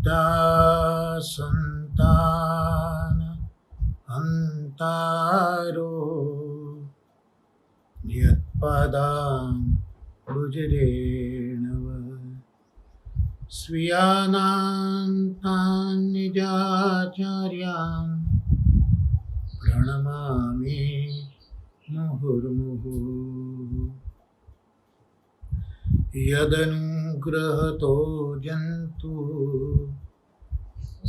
पिता संतान हंतारो यत्पदां भुजरेणव स्वीयानां तान् निजाचार्यान् प्रणमामि मुहुर्मुहुः यदनुग्रहतो जन्तु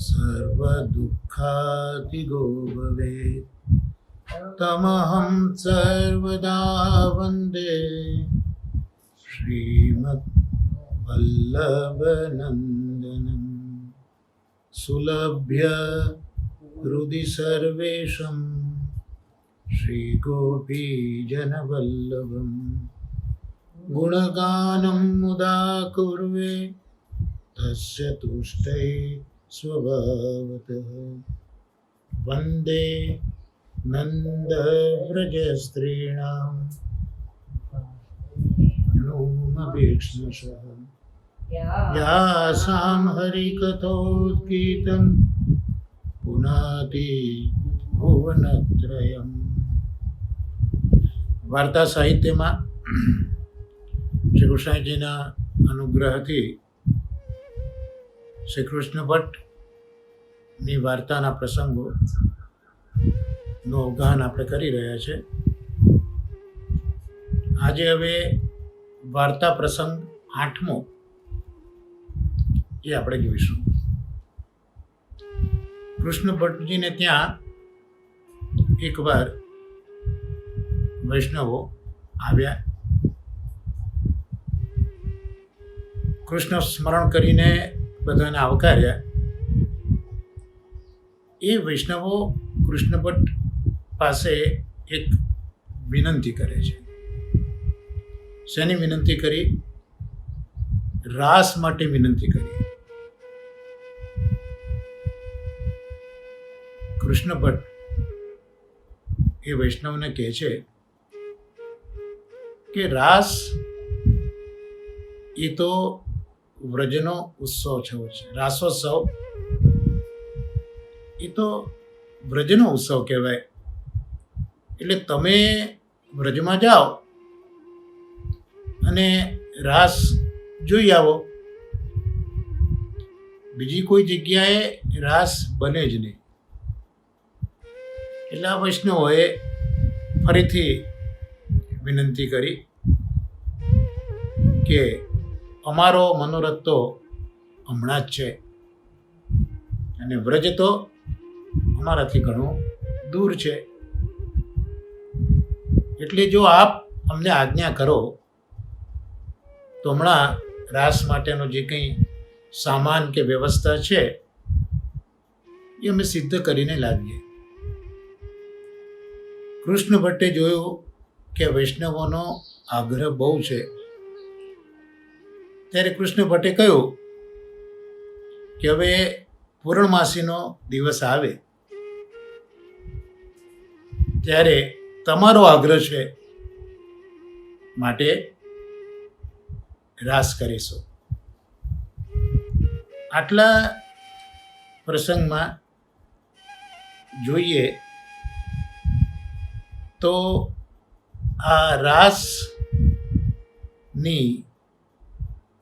सर्वदुःखातिगो भवेत् तमहं सर्वदा वन्दे श्रीमद्वल्लभनन्दनं सुलभ्य हृदि सर्वेशं श्रीगोपीजनवल्लभम् गुणगानं मुदा कुर्वे तस्य तुष्टै स्वभावतः वन्दे नन्दव्रजस्त्रीणां नूमभीक्ष्णशः यासां हरिकथोद्गीतं पुनाति भुवनत्रयम् વાર્તા સાહિત્યમાં શ્રી કૃષ્ણજીના અનુગ્રહથી શ્રી કૃષ્ણ ભટ્ટની વાર્તાના પ્રસંગોનું અવગાહન આપણે કરી રહ્યા છે. આજે હવે વાર્તા પ્રસંગ 8મો એ આપણે જોઈશું. કૃષ્ણ ભટ્ટજીને ત્યાં એકવાર વૈષ્ણવો આવ્યા. કૃષ્ણ સ્મરણ કરીને બધાને આવકાર્યા. એ વૈષ્ણવો કૃષ્ણ ભટ્ટ પાસે એક વિનંતી કરે છે. શેની વિનંતી કરી? રાસ માટે વિનંતી કરી. કૃષ્ણ ભટ્ટ એ વૈષ્ણવને કહે છે કે રાસ એ તો વ્રજનો ઉત્સવ છે. રાસોત્સવ એ તો વ્રજનો ઉત્સવ કહેવાય. એટલે તમે વ્રજમાં જાઓ અને રાસ જોઈ આવો. બીજી કોઈ જગ્યાએ રાસ બને જ નહીં. એટલે આ વૈષ્ણવોએ ફરીથી વિનંતી કરી કે અમારો મનોરથ તો હમણાં જ છે અને વ્રજ તો અમારાથી ઘણું દૂર છે. એટલે જો આપ અમને આજ્ઞા કરો તો હમણાં રાસ માટેનો જે કંઈ સામાન કે વ્યવસ્થા છે એ અમે સિદ્ધ કરીને લાવીએ. કૃષ્ણ ભટ્ટે જોયું કે વૈષ્ણવોનો આગ્રહ બહુ છે. ત્યારે કૃષ્ણ ભટ્ટે કહ્યું કે હવે પૂર્ણમાસીનો દિવસ આવે ત્યારે તમારો આગ્રહ છે માટે રાસ કરીશું. આટલા પ્રસંગમાં જોઈએ તો આ રાસની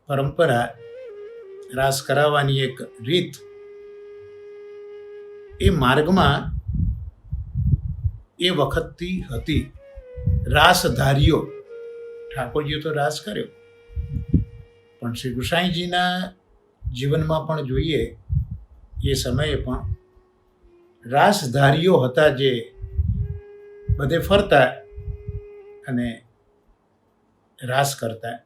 પરંપરા, રાસ કરાવવાની એક રીત એ માર્ગમાં એ વખતથી હતી. રાસધારીઓ, ઠાકોરજીઓ તો રાસ કર્યો, પણ શ્રી ગુસાઈજીના જીવનમાં પણ જોઈએ એ સમયે પણ રાસધારીઓ હતા જે બધે ફરતા અને રાસ કરતા.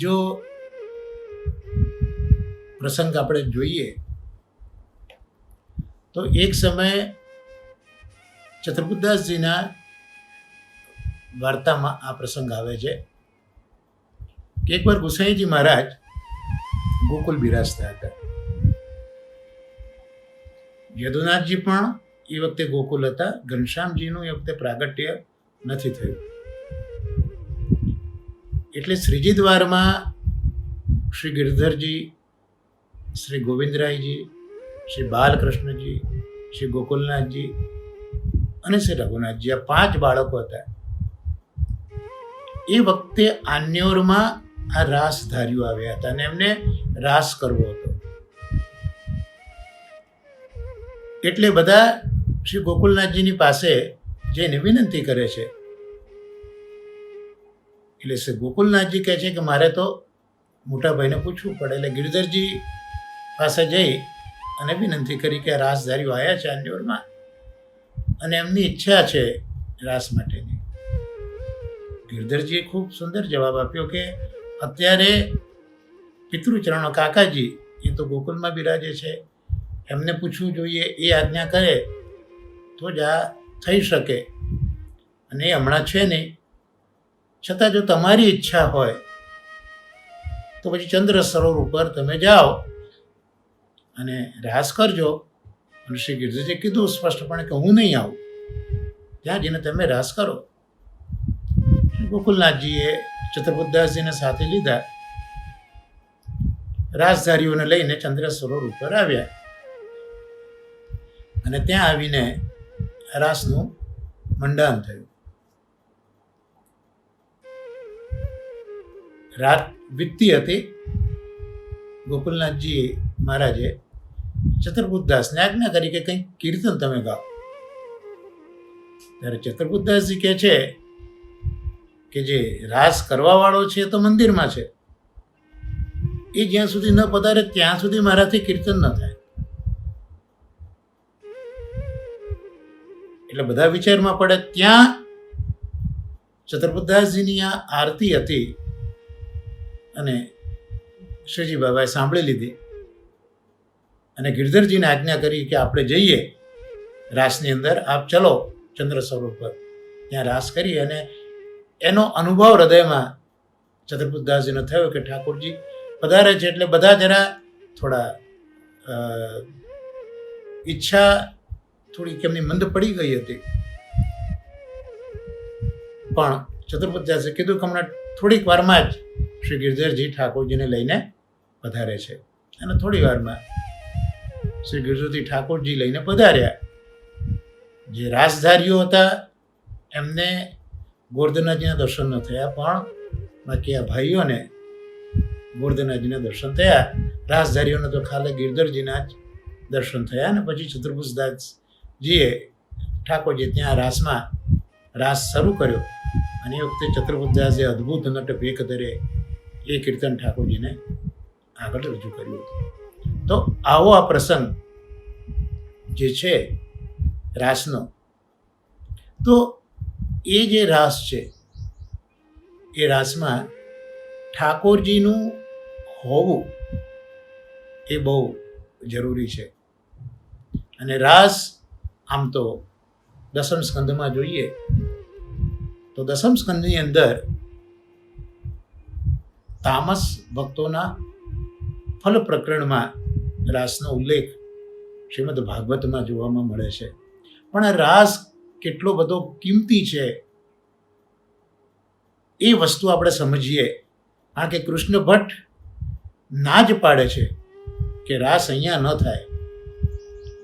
જો પ્રસંગ આપણે જોઈએ તો એક સમયે ચતુર્બુદાસજીના વાર્તામાં આ પ્રસંગ આવે છે કે એકવાર ગુસાઈજી મહારાજ ગોકુલ બિરાજતા હતા. યદુનાથજી પણ એ વખતે ગોકુલ હતા. ઘનશ્યામજીનું એ વખતે પ્રાગટ્ય નથી થયું. એટલે શ્રીજી દ્વારમાં શ્રી ગિરધરજી, શ્રી ગોવિંદરાયજી, શ્રી બાલકૃષ્ણજી, શ્રી ગોકુલનાથજી અને શ્રી રઘુનાથજી, આ 5 બાળકો હતા. એ વખતે આન્યોરમાં આ રાસધારીઓ આવ્યા હતા અને એમને રાસ કરવો હતો. એટલે બધા શ્રી ગોકુલનાથજીની પાસે જઈને વિનંતી કરે છે. એટલે શ્રી ગોકુલનાથજી કહે છે કે મારે તો મોટા ભાઈને પૂછવું પડે. એટલે ગિરધરજી પાસે જઈ અને વિનંતી કરી કે રાસધારીઓ આવ્યા છે આન્યોરમાં અને એમની ઈચ્છા છે રાસ માટેની. ગિરધરજીએ ખૂબ સુંદર જવાબ આપ્યો કે અત્યારે પિતૃચરણો કાકાજી એ તો ગોકુલમાં બિરાજે છે, એમને પૂછવું જોઈએ, એ આજ્ઞા કરે તો જ આ થઈ શકે અને એ હમણાં છે નહીં. છતાં જો તમારી ઈચ્છા હોય તો પછી ચંદ્ર સરોવર ઉપર તમે જાઓ અને રાસ કરજો. અને શ્રી ગિરધરજીએ કીધું સ્પષ્ટપણે કે હું નહીં આવું, ત્યાં જઈને તમે રાસ કરો. ગોકુલનાથજીએ ચતુર્બુદ્ધદાસજીને સાથે લીધા, રાસધારીઓને લઈને ચંદ્ર સરોવર ઉપર આવ્યા અને ત્યાં આવીને રાસનું મંડાણ થયું. રાત વીતતી હતી. ગોકુલનાથજી મહારાજે ચતુર્બુદ્ધદાસને આજ્ઞા કરી કે કંઈક કીર્તન તમે ગાઓ. ત્યારે ચતુર્બુદ્ધદાસજી કહે છે કે જે રાસ કરવા વાળો છે તો મંદિરમાં છે, એ જ્યાં સુધી ન પધારે ત્યાં સુધી મારાથી કીર્તન ન થાય. એટલે બધા વિચારમાં પડે. ત્યાં ચતુર્બુદ્ધદાસજીની આ આરતી હતી અને શ્રીજી બાબાએ સાંભળી લીધી અને ગિરધરજીને આજ્ઞા કરી કે આપણે જઈએ રાસની અંદર, આપ ચલો ચંદ્ર સરોવર પર, ત્યાં રાસ કરી. અને એનો અનુભવ હૃદયમાં ચતુર્બુદ્ધદાસજીને થયો કે ઠાકોરજી પધારે છે. એટલે બધા જરા થોડા ઈચ્છા થોડી કેમની મંદ પડી ગઈ હતી. પણ ચતુર્બુદ્ધદાસે કીધું કે હમણાં થોડીક વારમાં જ શ્રી ગિરધરજી ઠાકોરજીને લઈને પધારે છે. અને થોડી વારમાં શ્રી ગિરધરજી ઠાકોરજી લઈને પધાર્યા. જે રાસધારીઓ હતા એમને ગોરધનાજીના દર્શન ન થયા, પણ બાકી આ ભાઈઓને ગોરધનાજીના દર્શન થયા. રાસધારીઓને તો ખાલી ગિરધરજીના જ દર્શન થયા. અને પછી ચતુર્બુદ્ધદાસજીએ ઠાકોરજી ત્યાં રાસમાં રાસ શરૂ કર્યો અને એ વખતે ચતુર્બુદ્ધદાસે અદ્ભુત નટ ભેખ ધરે એ કીર્તન ઠાકોરજીને આગળ રજૂ કર્યું હતું. તો આવો આ પ્રસંગ જે છે રાસનો, તો એ જે રાસ છે એ રાસમાં ઠાકોરજીનું હોવું એ બહુ જરૂરી છે. અને રાસ આમ તો દસમ સ્કંદમાં જોઈએ તો દસમ સ્કંદની અંદર તામસ ભક્તોના ફલ પ્રકરણમાં રાસનો ઉલ્લેખ શ્રીમદ ભાગવતમાં જોવામાં મળે છે. પણ આ રાસ કેટલો બધો કિંમતી છે એ વસ્તુ આપણે સમજીએ. કારણ કે કૃષ્ણ ભટ્ટ ના જ પાડે છે કે રાસ અહીંયા ન થાય,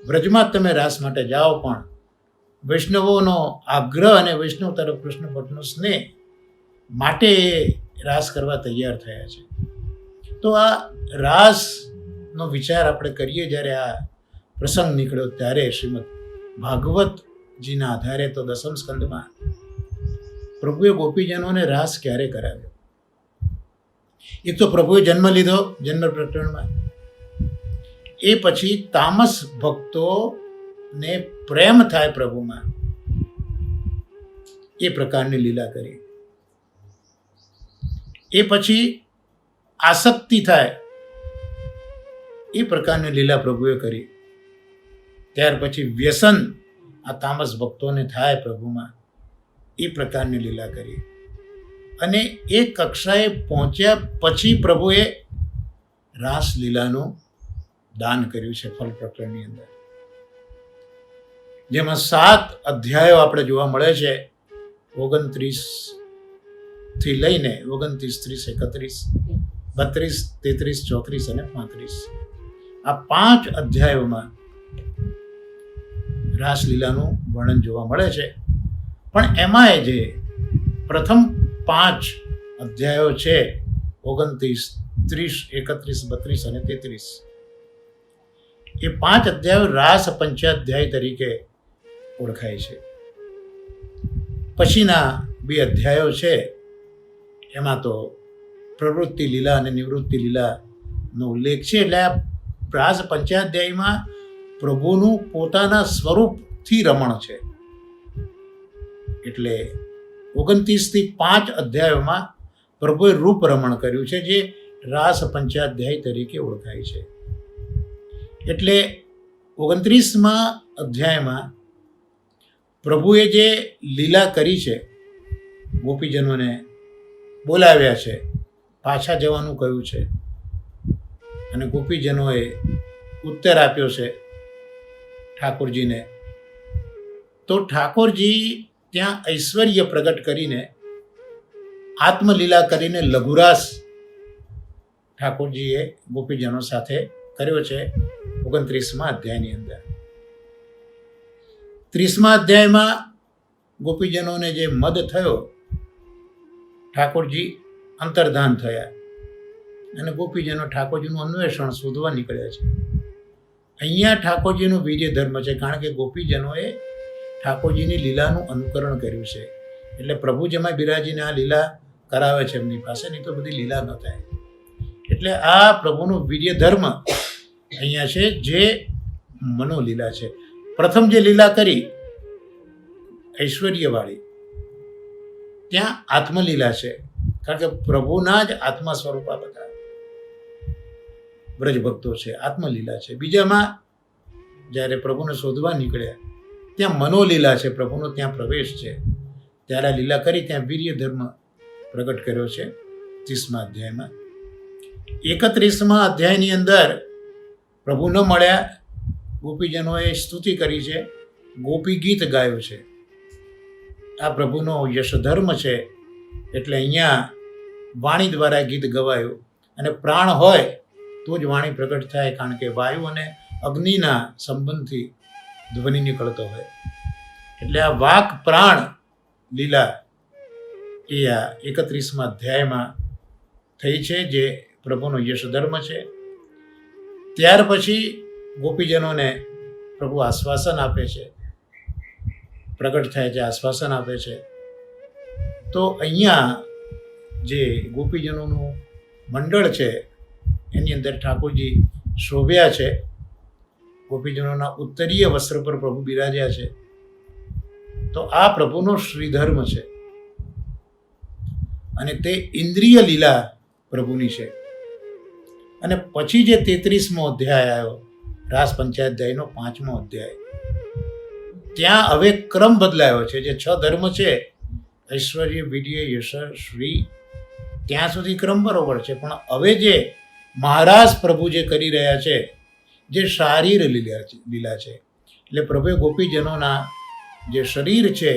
વ્રજમાં જ તમે રાસ માટે જાઓ. પણ વૈષ્ણવોનો આગ્રહ અને વૈષ્ણવ તરફ કૃષ્ણ ભટ્ટનો સ્નેહ માટે એ રાસ કરવા તૈયાર થયા છે. તો આ રાસનો વિચાર આપણે કરીએ જ્યારે આ પ્રસંગ નીકળ્યો ત્યારે શ્રીમદ ભાગવતજીના આધારે તો દસમ સ્કંદમાં પ્રભુએ ગોપીજનોને રાસ ક્યારે કરાવ્યો? એક તો પ્રભુએ જન્મ લીધો જન્મ પ્રકરણમાં, એ પછી તામસ ભક્તોને પ્રેમ થાય પ્રભુમાં એ પ્રકારની લીલા કરી. એ પછી આસક્તિ થાય એ પ્રકારની લીલા પ્રભુએ કરી. ત્યાર પછી વ્યસન આ તામસ ભક્તોને થાય પ્રભુમાં એ પ્રકારની લીલા કરી. અને એ કક્ષાએ પહોંચ્યા પછી પ્રભુએ રાસલીલાનું દાન કર્યું છે ફલ પ્રકરણની અંદર, જેમાં 7 અધ્યાયો આપણે જોવા મળે છે. 29 થી લઈને 29, 30, 31, 32, 33, 34 અને 35 આ 5 અધ્યાયોમાં રાસલીલાનું વર્ણન જોવા મળે છે. પણ એમાંય જે પ્રથમ 5 અધ્યાયો છે 29, 30, 31, 32 અને 33 એ 5 અધ્યાયો રાસ પંચાધ્યાય તરીકે ઓળખાય છે. પછીના 2 અધ્યાયો છે એમાં તો પ્રવૃત્તિ લીલા અને નિવૃત્તિ લીલાનો ઉલ્લેખ છે. એટલે આ રાસ પંચાધ્યાયમાં પ્રભુનું પોતાના સ્વરૂપથી રમણ છે. એટલે 29 થી 5 અધ્યાયોમાં પ્રભુએ રૂપ રમણ કર્યું છે, જે રાસ પંચાધ્યાય તરીકે ઓળખાય છે. એટલે 29મા અધ્યાયમાં પ્રભુએ જે લીલા કરી છે, ગોપીજનોને બોલાવ્યા છે, પાછા જવાનું કહ્યું છે અને ગોપીજનોએ ઉત્તર આપ્યો છે ઠાકોરજીને. તો ઠાકોરજી ત્યાં ઐશ્વર્ય પ્રગટ કરીને આત્મલીલા કરીને લઘુરાસ ઠાકોરજીએ ગોપીજનો સાથે કર્યો છે 29મા અધ્યાયની અંદર. 30મા અધ્યાયમાં ગોપીજનોને જે મદ થયો, ઠાકોરજી અંતર્ધાન થયા અને ગોપીજનો ઠાકોરજીનું અન્વેષણ શોધવા નીકળ્યા છે. અહીંયા ઠાકોરજીનું વીર્ય ધર્મ છે, કારણ કે ગોપીજનોએ ઠાકોરજીની લીલાનું અનુકરણ કર્યું છે. એટલે પ્રભુ જેમાં બિરાજીને આ લીલા કરાવે છે એમની પાસે, નહીં તો બધી લીલા ન થાય. એટલે આ પ્રભુનું વીર્ય ધર્મ અહીંયા છે, જે મનોલીલા છે. પ્રથમ જે લીલા કરી ઐશ્વર્યવાળી, ત્યાં આત્મલીલા છે, કારણ કે પ્રભુના જ આત્મા સ્વરૂપ આ બધા બ્રજ ભક્તો છે, આત્મલીલા છે. બીજામાં જ્યારે પ્રભુને શોધવા નીકળ્યા ત્યાં મનોલીલા છે, પ્રભુનો ત્યાં પ્રવેશ છે, ત્યારે આ લીલા કરી ત્યાં વીર્ય ધર્મ પ્રગટ કર્યો છે 30મા અધ્યાયમાં. 31મા અધ્યાયની અંદર પ્રભુ ન મળ્યા, ગોપીજનોએ સ્તુતિ કરી છે, ગોપી ગીત ગાયું છે. આ પ્રભુનો યશધર્મ છે. એટલે અહીંયા વાણી દ્વારા ગીત ગવાયું, અને પ્રાણ હોય તો જ વાણી પ્રગટ થાય, કારણ કે વાયુ અને અગ્નિના સંબંધથી ધ્વનિ નીકળતો હોય. એટલે આ વાક પ્રાણ લીલા એ આ 31મા અધ્યાયમાં થઈ છે, જે પ્રભુનો યશધર્મ છે. ત્યાર પછી ગોપીજનોને પ્રભુ આશ્વાસન આપે છે, પ્રગટ થાય છે, આશ્વાસન આપે છે. તો અહીંયા જે ગોપીજનોનું મંડળ છે એની અંદર ઠાકોરજી શોભ્યા છે. ગોપીજનોના ઉત્તરીય વસ્ત્ર પર પ્રભુ બિરાજ્યા છે. તો આ પ્રભુનો શ્રીધર્મ છે, અને તે ઇન્દ્રિય લીલા પ્રભુની છે. અને પછી જે 33મો અધ્યાય આવ્યો, રાસ પંચાધ્યાયનો 5મો અધ્યાય, ત્યાં હવે ક્રમ બદલાયો છે. જે 6 ધર્મ છે, ઐશ્વર્ય, વીર્ય, યશ, શ્રી, ત્યાં સુધી ક્રમ બરોબર છે. પણ હવે જે મહારાજ પ્રભુ જે કરી રહ્યા છે, જે શારીર લીલા છે, એટલે પ્રભુએ ગોપીજનોના જે શરીર છે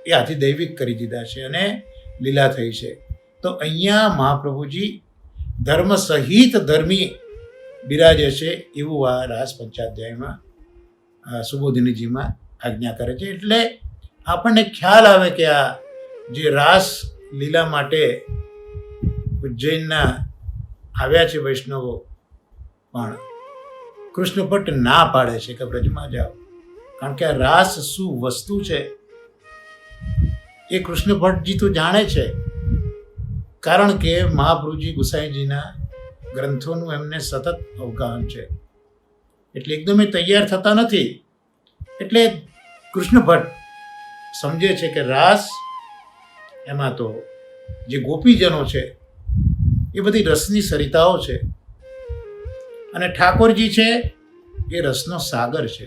એ આધિદૈવિક કરી દીધા છે અને લીલા થઈ છે. તો અહીંયા મહાપ્રભુજી ધર્મ સહિત ધર્મી બિરાજે છે, એવું આ રાસ પંચાધ્યાયમાં સુબોધિનીજીમાં આજ્ઞા કરે છે. એટલે આપણને ખ્યાલ આવે કે આ જે રાસ લીલા માટે ઉજ્જૈનના આવ્યા છે વૈષ્ણવો, પણ કૃષ્ણ ભટ્ટ ના પાડે છે કે બ્રજમાં જાઓ, કારણ કે આ રાસ શું વસ્તુ છે એ કૃષ્ણ ભટ્ટજી તો જાણે છે, કારણ કે મહાપ્રભુજી ગુસાઈજીના ગ્રંથોનું એમને સતત અવગાહન છે. એટલે એકદમ એ તૈયાર થતા નથી. એટલે કૃષ્ણ ભટ્ટ સમજે છે કે રાસ એમાં તો જે ગોપીજનો છે એ બધી રસની સરિતાઓ છે, અને ઠાકોરજી છે એ રસનો સાગર છે.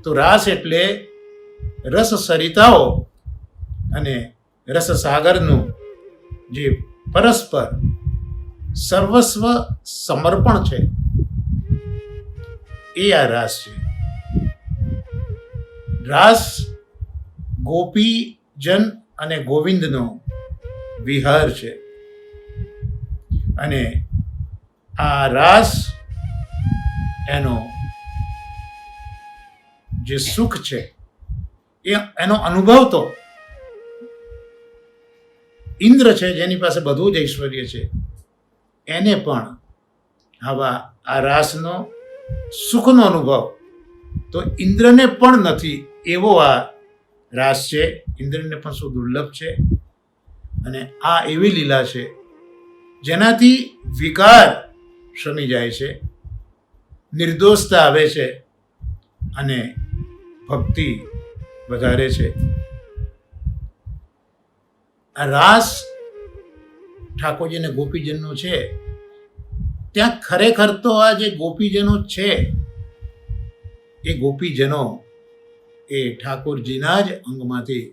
તો રાસ એટલે રસ સરિતાઓ અને રસ સાગરનું જે પરસ્પર સર્વસ્વ સમર્પણ છે, એ આ રાસ છે. રાસ ગોપીજન અને ગોવિંદનો વિહાર છે. અને આ રાસ એનો જે સુખ છે એનો અનુભવ તો ઇન્દ્ર છે, જેની પાસે બધું જ ઐશ્વર્ય છે, એને પણ આવા આ રાસનો સુખનો અનુભવ તો ઇન્દ્રને પણ નથી એવો આ રાસ છે. ઇન્દ્રને પણ શું દુર્લભ છે. અને આ એવી લીલા છે જેનાથી વિકાર શમી જાય છે, નિર્દોષતા આવે છે અને ભક્તિ વધારે છે. આ રાસ ઠાકોરજીને ગોપીજનનો છે, ત્યાં ખરેખર તો આ જે ગોપીજનો છે એ ગોપીજનો એ ઠાકોરજીના જ અંગમાંથી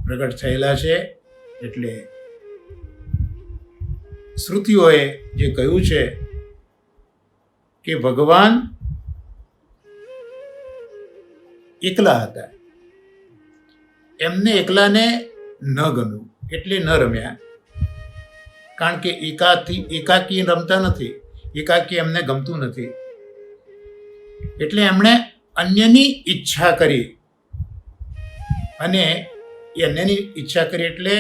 પ્રગટ થયેલા છે. એટલે શ્રુતિઓએ જે કહ્યું છે કે ભગવાન એકલા હતા, એમને એકલાને ન ગમ્યું એટલે ન રમ્યા, કારણ કે એકાકી રમતા નથી, એકાકી એમને ગમતું નથી, એટલે એમણે અન્યની ઈચ્છા કરી. અને એ અન્યની ઈચ્છા કરી એટલે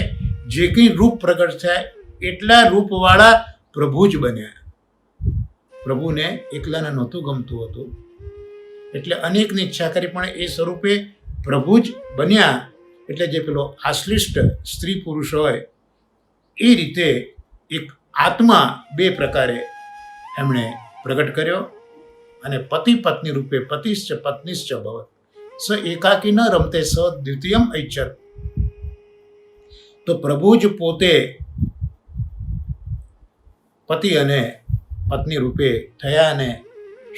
જે કંઈ રૂપ પ્રગટ થાય એટલા રૂપવાળા પ્રભુ જ બન્યા. પ્રભુને એકલાને નહોતું ગમતું હતું એટલે અનેકની ઈચ્છા કરી, પણ એ સ્વરૂપે પ્રભુ જ બન્યા. એટલે જે પેલો આશ્લિષ્ટ સ્ત્રી પુરુષ હોય એ રીતે એક આત્મા બે પ્રકારે એમણે પ્રગટ કર્યો. અને પતિ પત્ની રૂપે પતિશ્ચ પત્નીશ્ચ ભવત સ એકાકી ન રમતે સ દ્વિતીયમ ઐચ્છત. તો પ્રભુ જ પોતે પતિ અને પત્ની રૂપે થયા. અને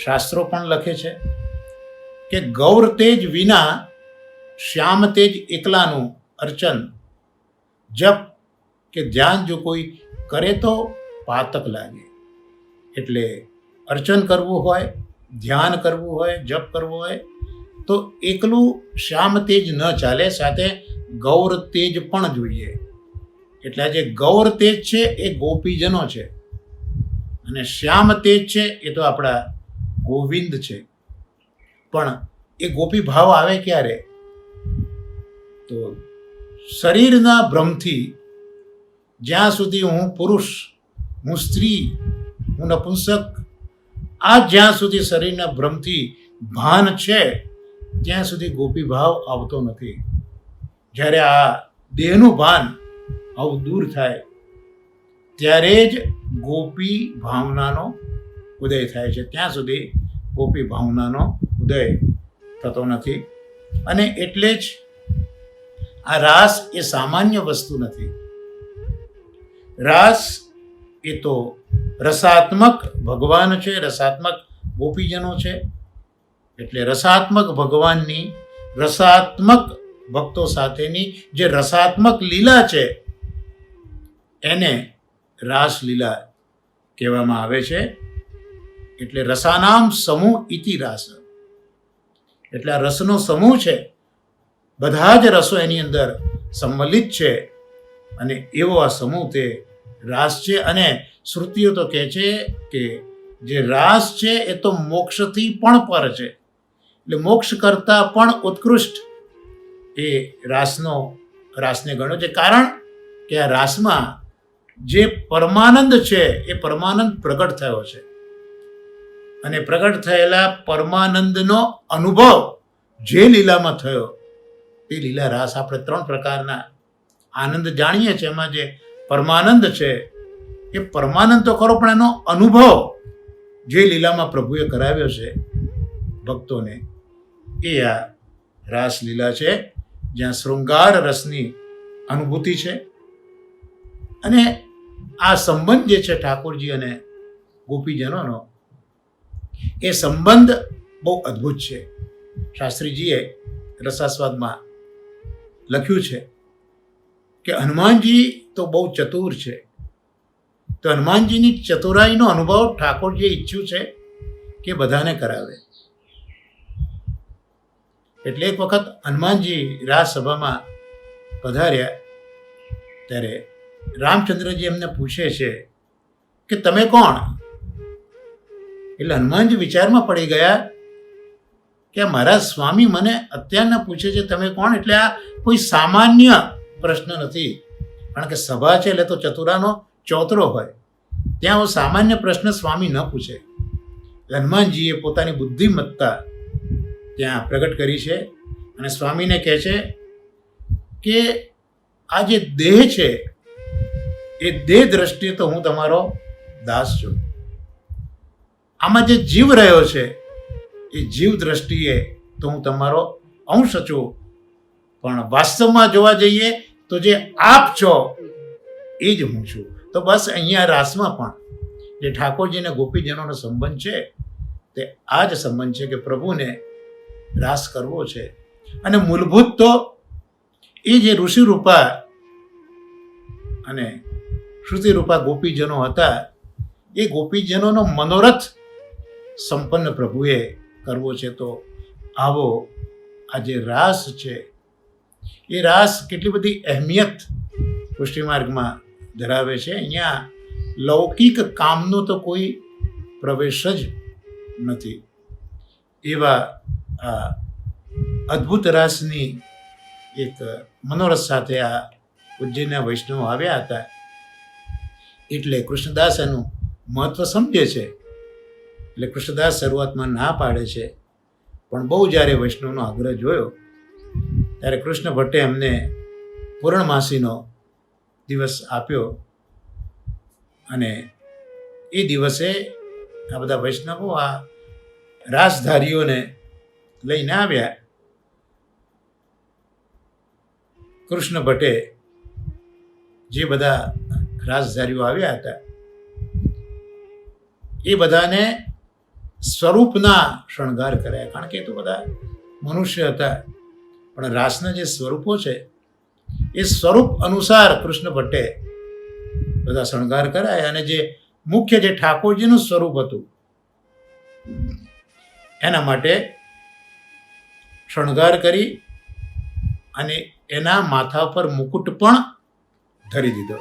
શાસ્ત્રો પણ લખે છે કે ગૌર તેજ વિના શ્યામ તેજ એકલાનું અર્ચન જપ કે ધ્યાન જો કોઈ કરે તો પાતક લાગે. એટલે અર્ચન કરવું હોય, ધ્યાન કરવું હોય, જપ કરવો હોય તો એકલું શ્યામ તેજ ન ચાલે, સાથે ગૌર તેજ પણ જોઈએ. એટલે આ જે ગૌર તેજ છે એ ગોપીજનો છે અને શ્યામ તેજ છે એ તો આપણા ગોવિંદ છે. પણ એ ગોપી ભાવ આવે ક્યારે? તો શરીરના ભ્રમથી, જ્યાં સુધી હું પુરુષ, હું સ્ત્રી, હું નપુંસક, આ જ્યાં સુધી શરીરના ભ્રમથી ભાન છે ત્યાં સુધી ગોપી ભાવ આવતો નથી. જ્યારે આ દેહનું ભાન આવું દૂર થાય ત્યારે જ ગોપી ભાવનાનો ઉદય થાય છે. ત્યાં સુધી ગોપી ભાવનાનો ઉદય થતો નથી. અને એટલે જ આ રાસ એ સામાન્ય વસ્તુ નથી. રાસ એ તો રસાત્મક ભગવાન છે, રસાત્મક ગોપીજનો છે. એટલે રસાત્મક ભગવાનની રસાત્મક ભક્તો સાથેની જે રસાત્મક લીલા છે એને રાસલીલા કહેવામાં આવે છે. એટલે રસાનામ સમૂહ ઇતિ રાસ. એટલે આ રસનો સમૂહ છે, બધા જ રસો એની અંદર સંમલિત છે અને એવો આ સમૂહ તે રાસ છે. અને શ્રુતિઓ તો કહે છે કે જે રાસ છે એ તો મોક્ષથી પણ પર છે. એટલે મોક્ષ કરતાં પણ ઉત્કૃષ્ટ એ રાસને ગણ્યો છે. કારણ કે આ રાસમાં જે પરમાનંદ છે એ પરમાનંદ પ્રગટ થયો છે. અને પ્રગટ થયેલા પરમાનંદનો અનુભવ જે લીલામાં થયો તે લીલા રાસ. આપણે ત્રણ પ્રકારના આનંદ જાણીએ છીએ. એમાં જે પરમાનંદ છે એ પરમાનંદ તો ખરો, પણ એનો અનુભવ જે લીલામાં પ્રભુએ કરાવ્યો છે ભક્તોને એ આ રાસલીલા છે, જ્યાં શૃંગાર રસની અનુભૂતિ છે. અને આ સંબંધ જે છે ઠાકોરજી અને ગોપીજનોનો, એ સંબંધ બહુ અદ્ભુત છે. શાસ્ત્રીજીએ રસાસ્વાદમાં લખ્યું છે કે હનુમાનજી તો બહુ ચતુર છે, તો હનુમાનજીની ચતુરાઈનો અનુભવ ઠાકોરજીએ ઈચ્છ્યું છે કે બધાને કરાવે. એટલે એક વખત હનુમાનજી રાજસભામાં પધાર્યા ત્યારે રામચંદ્રજી એમને પૂછે છે કે તમે કોણ? એટલે હનુમાનજી વિચારમાં પડી ગયા કે મારા સ્વામી મને અત્યારના પૂછે છે તમે કોણ, એટલે આ કોઈ સામાન્ય પ્રશ્ન નથી. કારણ કે સભા છે એટલે તો ચતુરાનો ચોતરો હોય, ત્યાં સામાન્ય પ્રશ્ન સ્વામી ન પૂછે. હનુમાનજીએ પોતાની બુદ્ધિમત્તા ત્યાં પ્રગટ કરી છે અને સ્વામીને કહે છે કે આ જે દેહ છે એ દેહ દ્રષ્ટિએ તો હું તમારો દાસ છું. આમાં જે જીવ રહ્યો છે એ જીવ દ્રષ્ટિએ તો હું તમારો અંશ છું, પણ વાસ્તવમાં જોવા જઈએ તો જે આપ છો એ જ હું છું. તો બસ અહીંયા રાસમાં પણ જે ઠાકોરજી અને ગોપીજનોનો સંબંધ છે તે આ જ સંબંધ છે કે પ્રભુને રાસ કરવો છે. અને મૂળભૂત તો એ જે ઋષિરૂપા અને શ્રુતિરૂપા ગોપીજનો હતા એ ગોપીજનોનો મનોરથ સંપન્ન પ્રભુએ કરવો છે. તો આવો આ જે રાસ છે એ રાસ કેટલી બધી અહેમિયત પુષ્ટિમાર્ગમાં ધરાવે છે. અહીંયા લૌકિક કામનો તો કોઈ પ્રવેશ જ નથી. એવા આ અદ્ભુત રાસની એક મનોરથ સાથે આ ઉજ્જૈનના વૈષ્ણવો આવ્યા હતા. એટલે કૃષ્ણદાસ એનું મહત્વ સમજે છે. એટલે કૃષ્ણદાસ શરૂઆતમાં ના પાડે છે, પણ બહુ જ્યારે વૈષ્ણવનો આગ્રહ જોયો ત્યારે કૃષ્ણ ભટ્ટે એમને પૂર્ણમાસીનો દિવસ આપ્યો અને એ દિવસે આ બધા વૈષ્ણવો આ રાસધારીઓને લઈને આવ્યા. કૃષ્ણ ભટ્ટે જે બધા રાસધારીઓ આવ્યા હતા એ બધાને સ્વરૂપના શણગાર કર્યા. કારણ કે એ તો બધા મનુષ્ય હતા, પણ રાસના જે સ્વરૂપો છે એ સ્વરૂપ અનુસાર કૃષ્ણ ભટ્ટે બધા શણગાર કરાયા. અને જે મુખ્ય જે ઠાકોરજીનું સ્વરૂપ હતું એના માટે શણગાર કરી અને એના માથા પર મુકુટ પણ ધરી દીધો.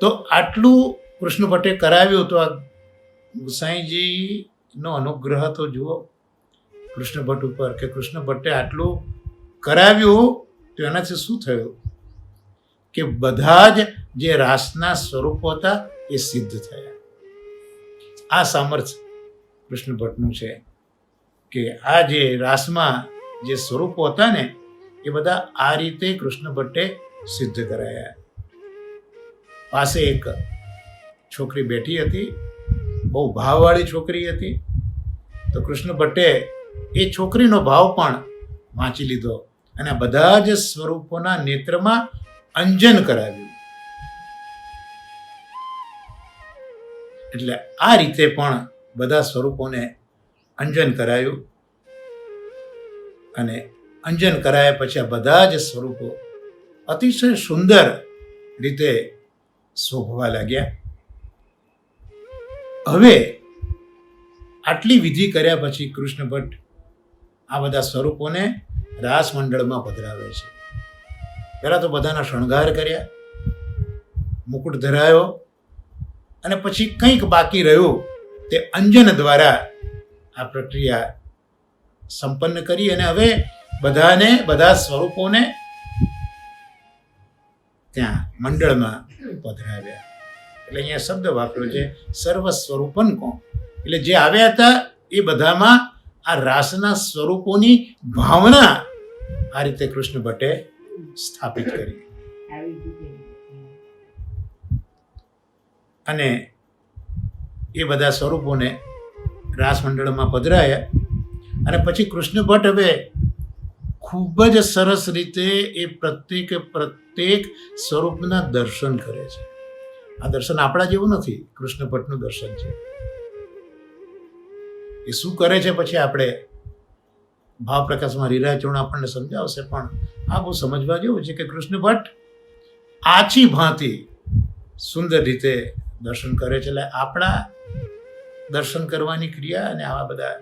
તો આટલું કૃષ્ણ ભટ્ટે કરાવ્યું. તો આ ગુસાઈજીનો અનુગ્રહ તો જુઓ કૃષ્ણ ભટ્ટ ઉપર, કે કૃષ્ણ ભટ્ટે આટલું કરાવ્યું તો એનાથી શું થયું કે બધા જ જે રાસના સ્વરૂપો હતા એ સિદ્ધ થયા. આ સામર્થ્ય કૃષ્ણ ભટ્ટનું છે કે આ જે રાસમાં જે સ્વરૂપો હતા ને એ બધા આ રીતે કૃષ્ણ ભટ્ટે સિદ્ધ કરાયા. પાસે એક છોકરી બેઠી હતી, બહુ ભાવવાળી છોકરી હતી. તો કૃષ્ણ ભટ્ટે એ છોકરીનો ભાવ પણ વાંચી લીધો અને બધા જ સ્વરૂપોના નેત્રમાં અંજન કરાવ્યું. એટલે આ રીતે પણ બધા સ્વરૂપોને અંજન કરાયું અને અંજન કરાયા પછી આ બધા જ સ્વરૂપો અતિશય સુંદર રીતે શોભવા લાગ્યા. હવે આટલી વિધિ કર્યા પછી કૃષ્ણ ભટ્ટ આ બધા સ્વરૂપોને રાસ મંડળમાં પધરાવે છે. પહેલાં તો બધાના શણગાર કર્યા, મુકુટ ધરાયો અને પછી કંઈક બાકી રહ્યું તે અંજન દ્વારા આ પ્રક્રિયા સંપન્ન કરી અને હવે બધાને બધા સ્વરૂપોને ત્યાં મંડળમાં પધરાવ્યા. એટલે અહીંયા શબ્દ વાપર્યો છે સર્વ સ્વરૂપન કોણ. એટલે જે આવ્યા હતા એ બધામાં આ રાસના સ્વરૂપોની ભાવના આ રીતે કૃષ્ણ ભટ્ટે સ્થાપિત કરી. અને એ બધા સ્વરૂપોને રાસ મંડળમાં પધરાયા. અને પછી કૃષ્ણ ભટ્ટ હવે ખૂબ જ સરસ રીતે એ પ્રત્યેક સ્વરૂપના દર્શન કરે છે. આ દર્શન આપણા જેવું નથી, કૃષ્ણ ભટ્ટનું દર્શન છે. એ શું કરે છે પછી આપણે ભાવ પ્રકાશમાં રીરાચૂર્ણ આપણને સમજાવશે, પણ આ બહુ સમજવા જેવું છે કે કૃષ્ણ ભટ્ટ આછી ભાંતિ સુંદર રીતે દર્શન કરે છે. એટલે આપણા દર્શન કરવાની ક્રિયા અને આવા બધા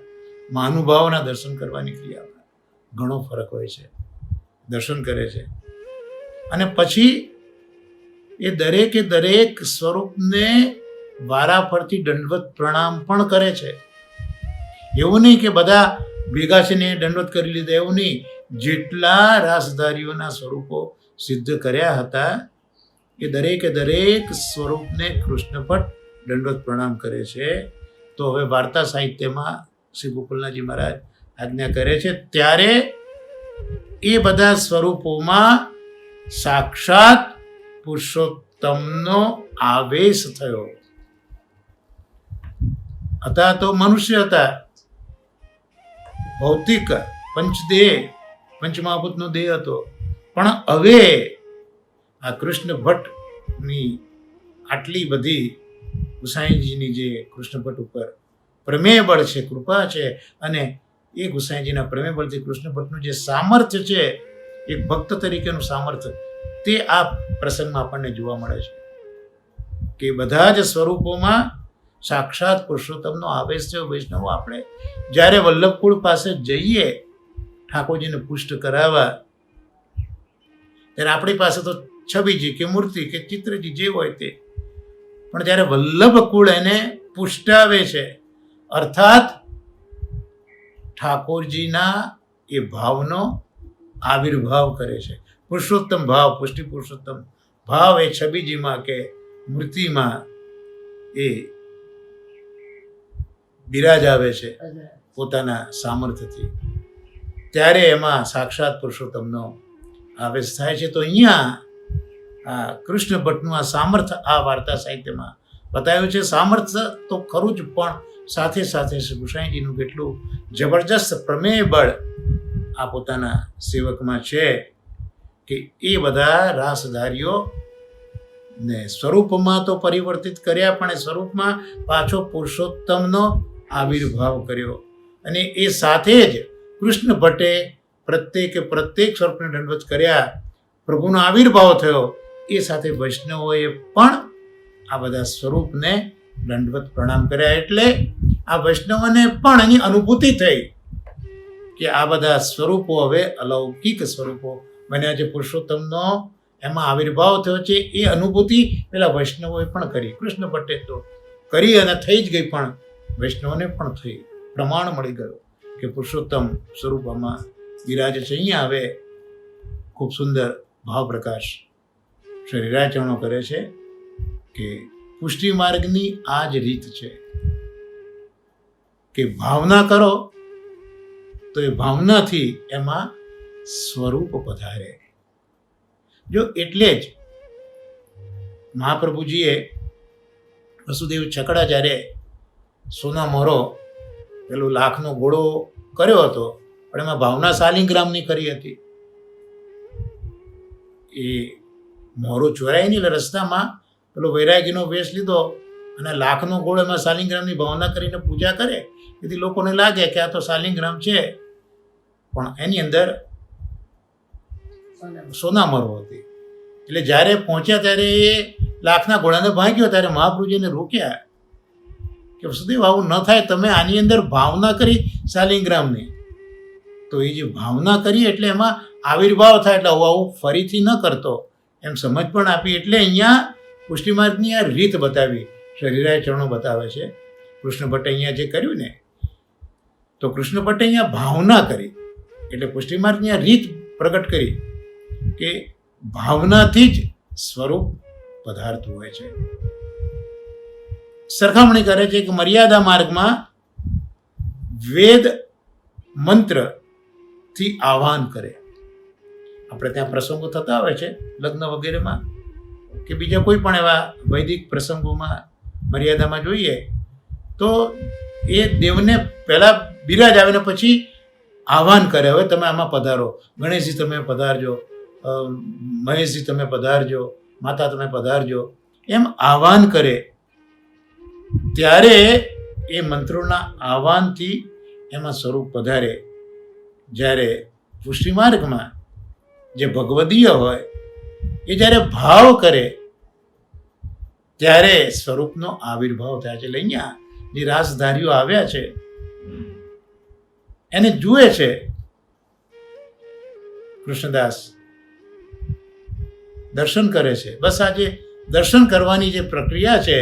મહાનુભાવોના દર્શન કરવાની ક્રિયામાં ઘણો ફરક હોય છે. દર્શન કરે છે અને પછી એ દરેક સ્વરૂપને વારાફરતી દંડવત પ્રણામ પણ કરે છે. એવું નહીં કે બધા ભેગા છે ને દંડવત કરી લીધા, એવું નહીં. જેટલા રાસધારીઓના સ્વરૂપો સિદ્ધ કર્યા હતા એ દરેક સ્વરૂપને કૃષ્ણપટ દંડવત પ્રણામ કરે છે. તો હવે વાર્તા સાહિત્યમાં શ્રી ગોકુલનાથજી મહારાજ આજ્ઞા કરે છે ત્યારે એ બધા સ્વરૂપોમાં સાક્ષાત પુરુષોત્તમનો આવેશ થયો. હતા તો મનુષ્ય હતા, ભૌતિક પંચદેહ, પંચમહાભૂતનો દેહ હતો. પણ હવે આ કૃષ્ણ ભટ્ટની આટલી બધી ગુસાઈજીની જે કૃષ્ણ ભટ્ટ ઉપર પ્રમેય બળ છે, કૃપા છે, અને એ ગુસાઈજીના પ્રમેય બળથી કૃષ્ણ ભટ્ટનું જે સામર્થ્ય છે, એક ભક્ત તરીકેનું સામર્થ્ય, તે આ પ્રસંગમાં આપણને જોવા મળે છે કે બધા જ સ્વરૂપોમાં સાક્ષાત પુરુષોત્તમનો આવેશ છે. વૈષ્ણવો આપણે જ્યારે વલ્લભકુળ પાસે જઈએ ઠાકોરજીને પુષ્ટ કરાવવા, ત્યારે આપણી પાસે તો છબીજી કે મૂર્તિ કે ચિત્રજી જે હોય તે, પણ જ્યારે વલ્લભકુળ એને પુષ્ટાવે છે, અર્થાત ઠાકોરજીના એ ભાવનો આવિર્ભાવ કરે છે. પુરુષોત્તમ ભાવ, પુષ્ટિ પુરુષોત્તમ ભાવ એ છબીજીમાં કે મૂર્તિમાં એ બિરાજાવે છે પોતાના સામર્થ્યથી, ત્યારે એમાં સાક્ષાત પુરુષોત્તમનો આવેશ થાય છે. તો અહીંયા આ કૃષ્ણ ભટ્ટનું આ સામર્થ્ય આ વાર્તા સાહિત્યમાં બતાવ્યું છે. સામર્થ્ય તો ખરું જ, પણ સાથે સાથે શ્રી ગુસાઈજીનું કેટલું જબરજસ્ત પ્રમેય બળ આ પોતાના સેવકમાં છે કે એ બધા રાસધારીઓ ને સ્વરૂપમાં તો પરિવર્તિત કર્યા, પણ એ સ્વરૂપમાં પાછો પુરુષોત્તમનો આવિર્ભાવ કર્યો. અને એ સાથે જ કૃષ્ણ ભટ્ટે પ્રત્યેક સ્વરૂપને દંડવત કર્યા, પ્રભુનો આવિર્ભાવ થયો. એ સાથે વૈષ્ણવોએ પણ આ બધા સ્વરૂપને દંડવત પ્રણામ કર્યા. એટલે આ વૈષ્ણવોને પણ એની અનુભૂતિ થઈ કે આ બધા સ્વરૂપો હવે અલૌકિક સ્વરૂપો બન્યા છે. પુરુષોત્તમનો એમાં આવિર્ભાવ થયો છે, એ અનુભૂતિ પેલા વૈષ્ણવોએ પણ કરી. કૃષ્ણ ભટ્ટે તો કરી અને થઈ જ ગઈ, પણ વૈષ્ણવને પણ થઈ, પ્રમાણ મળી ગયું કે પુરુષોત્તમ સ્વરૂપમાં બિરાજે છે. અહીંયા હવે ખૂબ સુંદર ભાવ પ્રકાશ શ્રી વિરાચરણો કરે છે કે પુષ્ટિ માર્ગની આ જ રીત છે કે ભાવના કરો તો એ ભાવનાથી એમાં સ્વરૂપ પધારે. જો એટલે જ મહાપ્રભુજીએ વસુદેવ છકડા જ્યારે સોના મોરો પેલો લાખનો ઘોડો કર્યો હતો, પણ એમાં ભાવના શાલિગ્રામની કરી હતી. એ મોરો ચોરાય નહીં, એટલે રસ્તામાં પેલો વૈરાગીનો વેશ લીધો અને લાખનો ઘોડો એમાં શાલિગ્રામની ભાવના કરીને પૂજા કરે. તેથી લોકોને લાગે કે આ તો શાલિગ્રામ છે, પણ એની અંદર સોના મરો હતી. એટલે જ્યારે પહોંચ્યા ત્યારે એ લાખના ઘોડાને ભાગ્યો, ત્યારે મહાપ્રભુજીને રોક્યા કે વસુદેવ આવું ન થાય, તમે આની અંદર ભાવના કરી શાલિગ્રામની, તો એ જે ભાવના કરી એટલે એમાં આવિર્ભાવ થાય, એટલે આવું ફરીથી ન કરતો એમ સમજ પણ આપી. એટલે અહીંયા પુષ્ટિ માર્ગની આ રીત બતાવી, શરીરાય ચરણો બતાવે છે. કૃષ્ણ ભટ્ટે અહીંયા જે કર્યું ને, તો કૃષ્ણ ભટ્ટે અહીંયા ભાવના કરી, એટલે પુષ્ટિ માર્ગની આ રીત પ્રગટ કરી કે ભાવનાથી જ સ્વરૂપ પધારતું હોય છે. સરખામણી કરે છે કે મર્યાદા માર્ગમાં વેદ મંત્રથી આહ્વાન કરે. આપણે ત્યાં પ્રસંગો થતા હોય છે લગ્ન વગેરેમાં કે બીજા કોઈ પણ એવા વૈદિક પ્રસંગોમાં મર્યાદામાં જોઈએ તો એ દેવને પહેલાં બિરાજાવીને પછી આહ્વાન કરે, હવે તમે આમાં પધારો, ગણેશજી તમે પધારજો, મહેશજી તમે પધારજો, માતા તમે પધારજો, એમ આહ્વાન કરે. ત્યારે એ મંત્રોના આહ્વાનથી એમાં સ્વરૂપ પધારે. જ્યારે પુષ્ટિ માર્ગમાં જે ભગવદીય હોય એ જ્યારે ભાવ કરે ત્યારે સ્વરૂપનો આવિર્ભાવ થાય છે. એટલે અહીંયા જે રાસધારીઓ આવ્યા છે એને જુએ છે કૃષ્ણદાસ દર્શન કરે છે. બસ આ જે દર્શન કરવાની જે પ્રક્રિયા છે,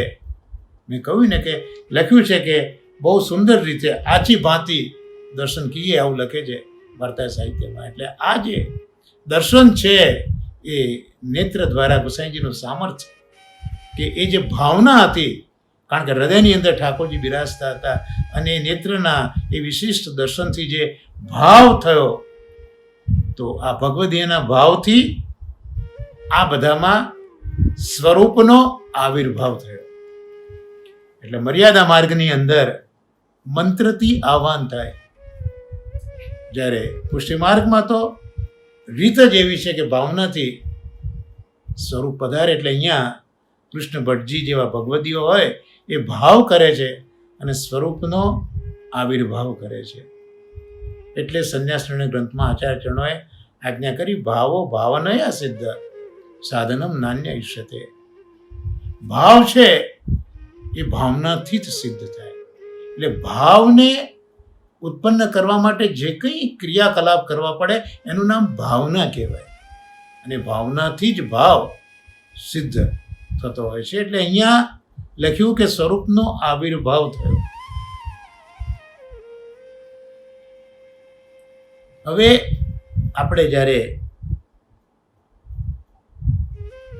મેં કહ્યું ને કે લખ્યું છે કે બહુ સુંદર રીતે આછી ભાંતિ દર્શન કીએ, આવું લખે છે ભારતીય સાહિત્યમાં. એટલે આ જે દર્શન છે એ નેત્ર દ્વારા ગુસાઈજીનું સામર્થ્ય, કે એ જે ભાવના હતી, કારણ કે હૃદયની અંદર ઠાકોરજી બિરાજતા હતા, અને નેત્રના એ વિશિષ્ટ દર્શનથી જે ભાવ થયો, તો આ ભગવદીયના ભાવથી આ બધામાં સ્વરૂપનો આવિર્ભાવ થયો. એટલે મર્યાદા માર્ગની અંદર મંત્રથી આહ્વાન થાય, જ્યારે પુષ્ટિ માર્ગમાં તો રીત જ એવી છે કે ભાવનાથી સ્વરૂપ પધારે. એટલે અહીંયા કૃષ્ણ ભટ્ટજી જેવા ભગવદીઓ હોય એ ભાવ કરે છે અને સ્વરૂપનો આવિર્ભાવ કરે છે. એટલે સંન્યાસ નિર્ણય ગ્રંથમાં આચાર્ય ચરણોએ આજ્ઞા કરી, ભાવો ભાવનયા સિદ્ધ સાધનમ નાન્ય ઈષ્યતે. ભાવ છે એ ભાવનાથી જ સિદ્ધ થાય. એટલે ભાવને ઉત્પન્ન કરવા માટે જે કંઈ ક્રિયાકલાપ કરવા પડે એનું નામ ભાવના કહેવાય, અને ભાવનાથી જ ભાવ સિદ્ધ થતો હોય છે. એટલે અહીંયા લખ્યું કે સ્વરૂપનો આવિર્ભાવ થયો. હવે આપણે જ્યારે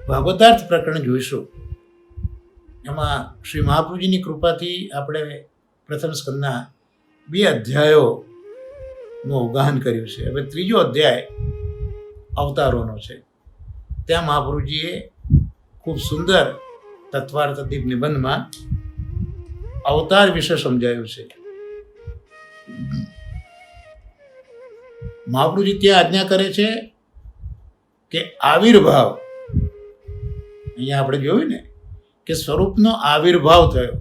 ભાગવતાર્થ પ્રકરણ જોઈશું, એમાં શ્રી મહાપ્રભુજીની કૃપાથી આપણે પ્રથમ સ્કંદના 2 અધ્યાયોનું અવગાહન કર્યું છે. હવે 3જો અધ્યાય અવતારોનો છે. ત્યાં મહાપ્રભુજીએ ખૂબ સુંદર તત્વાર્થ દીપ નિબંધમાં અવતાર વિશે સમજાયું છે. મહાપ્રભુજી ત્યાં આજ્ઞા કરે છે કે આવિર્ભાવ, અહીંયા આપણે જોયું ને કે સ્વરૂપનો આવિર્ભાવ થયો.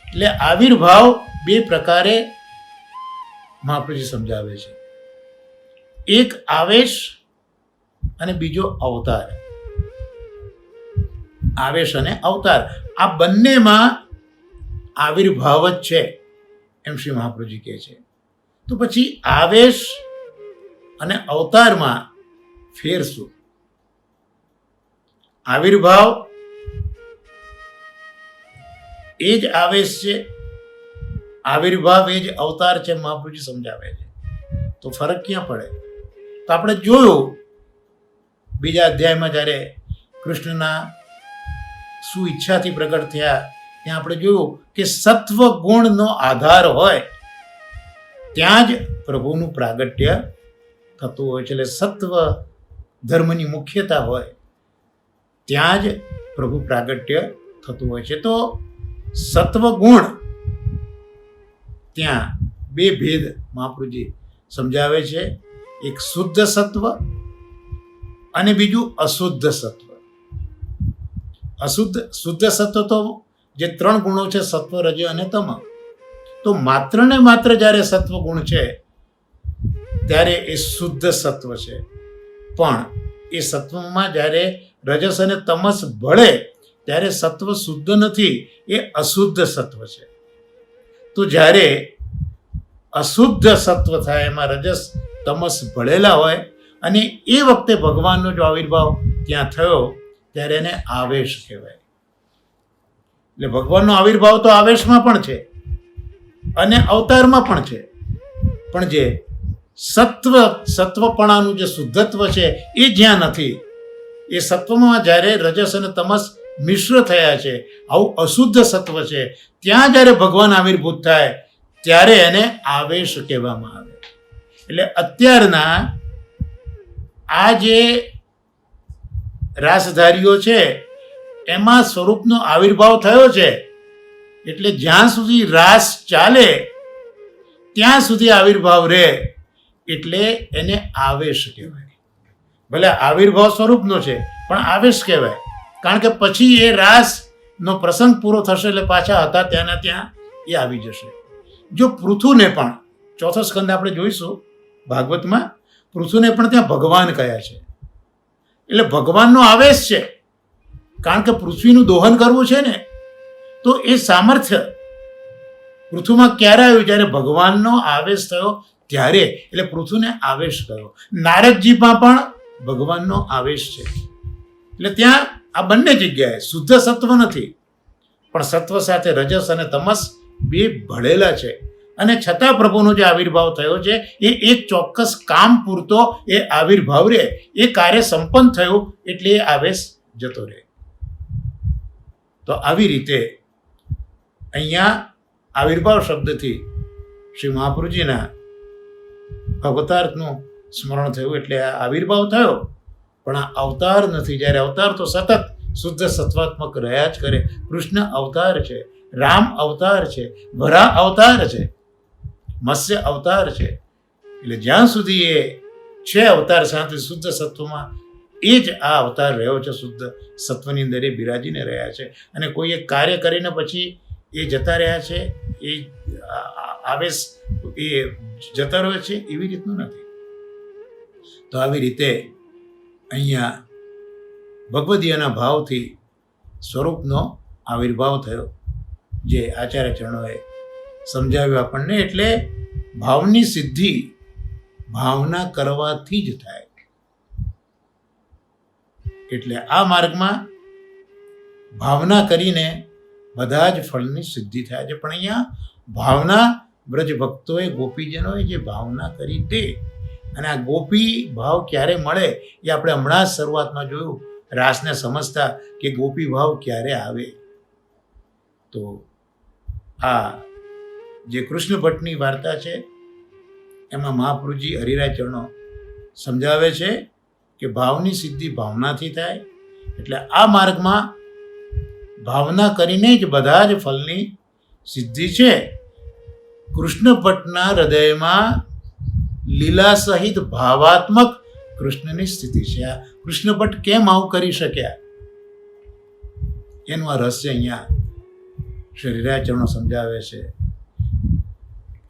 એટલે આવિર્ભાવ 2 પ્રકારે મહાપ્રભુજી સમજાવે છે. એક આવેશ અને બીજો અવતાર. આવેશ અને અવતાર આ બંનેમાં આવિર્ભાવ જ છે એમ શ્રી મહાપ્રભુજી કહે છે. તો પછી આવેશ અને અવતારમાં ફેર શું? આવિર્ભાવ એ જ આવેશ છે, આવિર્ભાવ એ જ અવતાર છે, મહાપ્રભુજી સમજાવે છે. તો ફરક ક્યાં પડે? તો આપણે જોયું બીજા અધ્યાયમાં જ્યારે કૃષ્ણના શું ઈચ્છાથી પ્રગટ થયા, ત્યાં આપણે જોયું કે સત્વ ગુણનો આધાર હોય ત્યાં જ પ્રભુનું પ્રાગટ્ય થતું હોય છે. એટલે સત્વ ધર્મની મુખ્યતા હોય ત્યાં જ પ્રભુ પ્રાગટ્ય થતું હોય છે. તો સત્વ ગુણ ત્યાં 2 ભેદ મહાપ્રભુજી સમજાવે છે. એક શુદ્ધ સત્વ અને બીજું અશુદ્ધ સત્વ. શુદ્ધ સત્વ તો જે 3 ગુણો છે, સત્વ, રજ અને તમ. તો માત્ર ને માત્ર જ્યારે સત્વ ગુણ છે ત્યારે એ શુદ્ધ સત્વ છે, પણ એ સત્વમાં જ્યારે રજસ અને તમસ ભળે ત્યારે સત્વ શુદ્ધ નથી, એ અશુદ્ધ સત્વ છે. તો જ્યારે અશુદ્ધ સત્વ થાય, એમાં રજસ તમસ ભળેલા હોય, અને એ વખતે ભગવાનનો જો આવિર્ભાવ ત્યાં થયો ત્યારે એને આવેશ કહેવાય. એટલે ભગવાનનો આવિર્ભાવ તો આવેશમાં પણ છે અને અવતારમાં પણ છે, પણ જે સત્વપણાનું જે શુદ્ધત્વ છે એ જ્યાં નથી, એ સત્વમાં જ્યારે રજસ અને તમસ મિશ્ર થયા છે, આવું અશુદ્ધ સત્વ છે, ત્યાં જ્યારે ભગવાન આવિર્ભૂત થાય ત્યારે એને આવેશ કહેવામાં આવે. એટલે અત્યારના આ જે રાસધારીઓ છે એમાં સ્વરૂપનો આવિર્ભાવ થયો છે, એટલે જ્યાં સુધી રાસ ચાલે ત્યાં સુધી આવિર્ભાવ રહે, એટલે એને આવેશ કહેવાય. ભલે આવિર્ભાવ સ્વરૂપનો છે પણ આવેશ કહેવાય, કારણ કે પછી એ રાસનો પ્રસંગ પૂરો થશે એટલે પાછા હતા ત્યાંના ત્યાં એ આવી જશે. જો પૃથુને પણ 4થો સ્કંદ આપણે જોઈશું ભાગવતમાં, પૃથુને પણ ત્યાં ભગવાન કયા છે. એટલે ભગવાનનો આવેશ છે, કારણ કે પૃથ્વીનું દોહન કરવું છે ને, તો એ સામર્થ્ય પૃથુમાં ક્યારે આવ્યું? જ્યારે ભગવાનનો આવેશ થયો ત્યારે. એટલે પૃથુને આવેશ થયો. નારદજીમાં પણ ભગવાનનો આવેશ છે. એટલે ત્યાં આ બંને જગ્યાએ શુદ્ધ સત્વ નથી, પણ સત્વ સાથે રજસ અને તમસ બે ભળેલા છે. અને છતાં પ્રભુનો જે આવિર્ભાવ થયો છે એ એક ચોક્કસ કામ પૂરતો એ આવિર્ભાવ રહે, એ કાર્ય સંપન્ન થયું એટલે એ આવેશ જતો રહે. તો આવી રીતે અહીંયા આવિર્ભાવ શબ્દથી શ્રી મહાપ્રભુજીના અવતારનું સ્મરણ થયું એટલે આ આવિર્ભાવ થયો. પણ આ અવતાર નથી. જ્યારે અવતાર તો સતત શુદ્ધ સત્વાત્મક રહ્યા જ કરે. કૃષ્ણ અવતાર છે, રામ અવતાર છે, વરા અવતાર છે, મત્સ્ય અવતાર છે. એટલે જ્યાં સુધી એ છે અવતાર સાથે શુદ્ધ સત્વમાં એ જ આ અવતાર રહ્યો છે. શુદ્ધ સત્વની અંદર એ બિરાજીને રહ્યા છે. અને કોઈ એક કાર્ય કરીને પછી એ જતા રહ્યા છે, એ આવેશ એ જતા રહ્યો છે, એવી રીતનું નથી. તો આવી રીતે અહીંયા ભગવદીયના ભાવથી સ્વરૂપનો આવિર્ભાવ થયો, જે આચાર્ય ચરણોએ સમજાવ્યું આપણને. એટલે ભાવની સિદ્ધિ ભાવના કરવાથી જ થાય. એટલે આ માર્ગમાં ભાવના કરીને બધા જ ફળની સિદ્ધિ થાય છે. પણ અહીંયા ભાવના બ્રજ ભક્તોએ, ગોપીજનોએ જે ભાવના કરી તે, અને આ ગોપી ભાવ ક્યારે મળે એ આપણે હમણાં જ શરૂઆતમાં જોયું. રાસને સમજતા કે ગોપી ભાવ ક્યારે આવે. તો આ જે કૃષ્ણ ભટ્ટની વાર્તા છે એમાં મહાપ્રભુજી હરિરાય ચરણો સમજાવે છે કે ભાવની સિદ્ધિ ભાવનાથી થાય. એટલે આ માર્ગમાં ભાવના કરીને જ બધા જ ફળની સિદ્ધિ છે. કૃષ્ણ ભટ્ટના હૃદયમાં લીલા સહિત ભાવાત્મક કૃષ્ણની સ્થિતિ છે. આ કૃષ્ણ ભટ્ટ કેમ આવું કરી શક્યા એનું આ રહસ્ય અહીંયા શ્રી હરિરાય ચરણો સમજાવે છે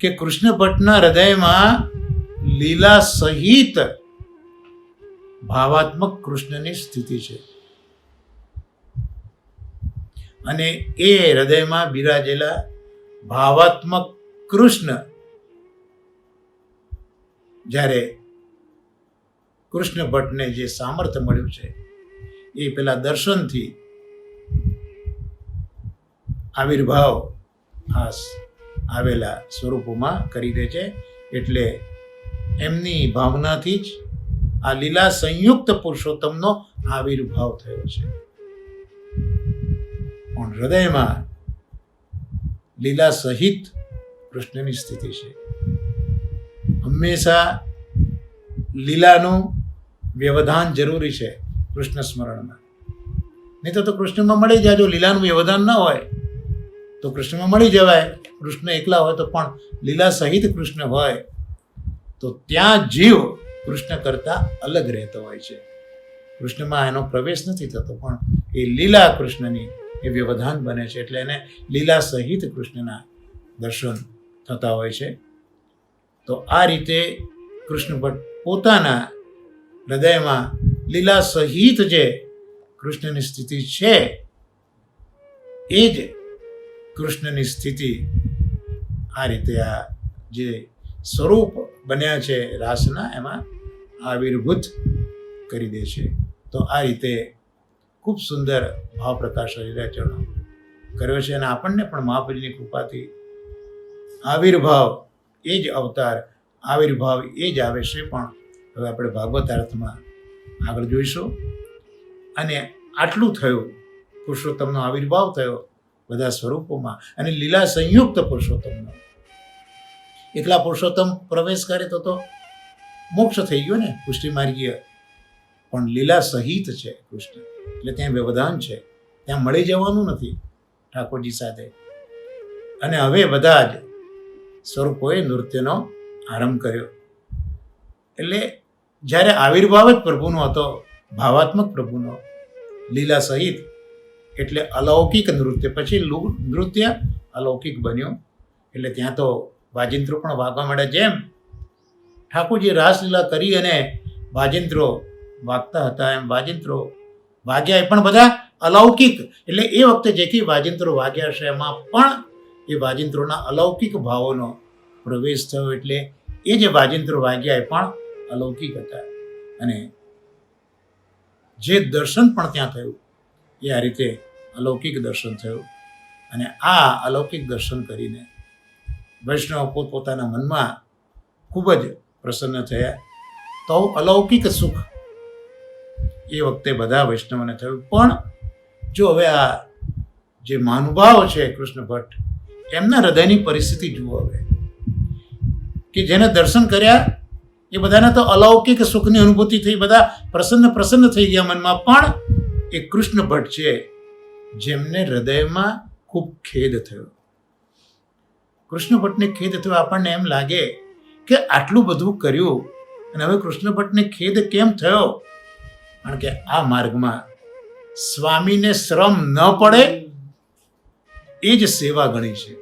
કે કૃષ્ણ ભટ્ટના હૃદયમાં લીલા સહિત ભાવાત્મક કૃષ્ણની સ્થિતિ છે. અને એ હૃદયમાં બિરાજેલા ભાવાત્મક કૃષ્ણ જ્યારે કૃષ્ણ ભટ્ટને જે સામર્થ્ય મળ્યું છે એ પેલા દર્શનથી આવિર્ભાવ આવેલા સ્વરૂપોમાં કરી દે છે. એટલે એમની ભાવનાથી જ આ લીલા સંયુક્ત પુરુષોત્તમનો આવિર્ભાવ થયો છે. પણ હૃદયમાં લીલા સહિત કૃષ્ણની સ્થિતિ છે. હંમેશા લીલાનું વ્યવધાન જરૂરી છે કૃષ્ણ સ્મરણમાં. નહીં તો કૃષ્ણમાં મળી જાય. જો લીલાનું વ્યવધાન ન હોય તો કૃષ્ણમાં મળી જવાય. કૃષ્ણ એકલા હોય તો પણ લીલા સહિત કૃષ્ણ હોય તો ત્યાં જીવ કૃષ્ણ કરતાં અલગ રહેતો હોય છે. કૃષ્ણમાં એનો પ્રવેશ નથી થતો, પણ એ લીલા કૃષ્ણની એ વ્યવધાન બને છે. એટલે એને લીલા સહિત કૃષ્ણના દર્શન થતા હોય છે. તો આ રીતે કૃષ્ણ ભટ્ટ પોતાના હૃદયમાં લીલા સહિત જે કૃષ્ણની સ્થિતિ છે એ જ કૃષ્ણની સ્થિતિ આ રીતે આ જે સ્વરૂપ બન્યા છે રાસના એમાં આવિર્ભૂત કરી દે છે. તો આ રીતે ખૂબ સુંદર ભાવ પ્રકાશ હરિરાય ચરણો કર્યો છે. અને આપણને પણ મહાપ્રભુની કૃપાથી આવિર્ભાવ એ જ અવતાર, આવિર્ભાવ એ જ આવે છે. પણ હવે આપણે ભાગવત અર્થમાં આગળ જોઈશું. અને આટલું થયું, પુરુષોત્તમનો આવિર્ભાવ થયો બધા સ્વરૂપોમાં, અને લીલા સંયુક્ત પુરુષોત્તમનો. એકલા પુરુષોત્તમ પ્રવેશ કરે તો મોક્ષ થઈ ગયો ને, પુષ્ટિ માર્ગીય. પણ લીલા સહિત છે કૃષ્ણ, એટલે ત્યાં વ્યવધાન છે. ત્યાં મળી જવાનું નથી ઠાકોરજી સાથે. અને હવે બધા જ સ્વરૂપોએ નૃત્યનો આરંભ કર્યો. એટલે જ્યારે આવિર્ભાવ જ પ્રભુનો હતો, ભાવાત્મક પ્રભુનો, લીલા સહિત, એટલે અલૌકિક નૃત્ય. પછી નૃત્ય અલૌકિક બન્યું. એટલે ત્યાં તો વાજિંત્રો પણ વાગવા માંડ્યા. જેમ ઠાકોરજી રાસલીલા કરી અને વાજિંત્રો વાગતા હતા એમ વાજિંત્રો વાગ્યા, એ પણ બધા અલૌકિક. એટલે એ વખતે જે કંઈ વાજિંત્રો વાગ્યા છે એમાં પણ એ વાજિંત્રોના અલૌકિક ભાવોનો પ્રવેશ થયો. એટલે એ જે વાજિંત્રો વાગ્યા એ પણ અલૌકિક હતા. અને જે દર્શન પણ ત્યાં થયું એ આ રીતે અલૌકિક દર્શન થયું. અને આ અલૌકિક દર્શન કરીને વૈષ્ણવ પોતપોતાના મનમાં ખૂબ જ પ્રસન્ન થયા. તો અલૌકિક સુખ એ વખતે બધા વૈષ્ણવને થયું. પણ જો હવે આ જે મહાનુભાવ છે કૃષ્ણ ભટ્ટ, એમના હૃદયની પરિસ્થિતિ જુઓ હવે, કે જેને દર્શન કર્યા એ બધાને તો અલૌકિક સુખની અનુભૂતિ થઈ, બધા પ્રસન્ન થઈ ગયા મનમાં. પણ એ કૃષ્ણ ભટ્ટ છે જેમને હૃદયમાં ખૂબ ખેદ થયો. કૃષ્ણ ભટ્ટને ખેદ થયો. આપણને એમ લાગે કે આટલું બધું કર્યું અને હવે કૃષ્ણ ભટ્ટને ખેદ કેમ થયો? કારણ કે આ માર્ગમાં સ્વામીને શ્રમ ન પડે એ જ સેવા ગણી છે.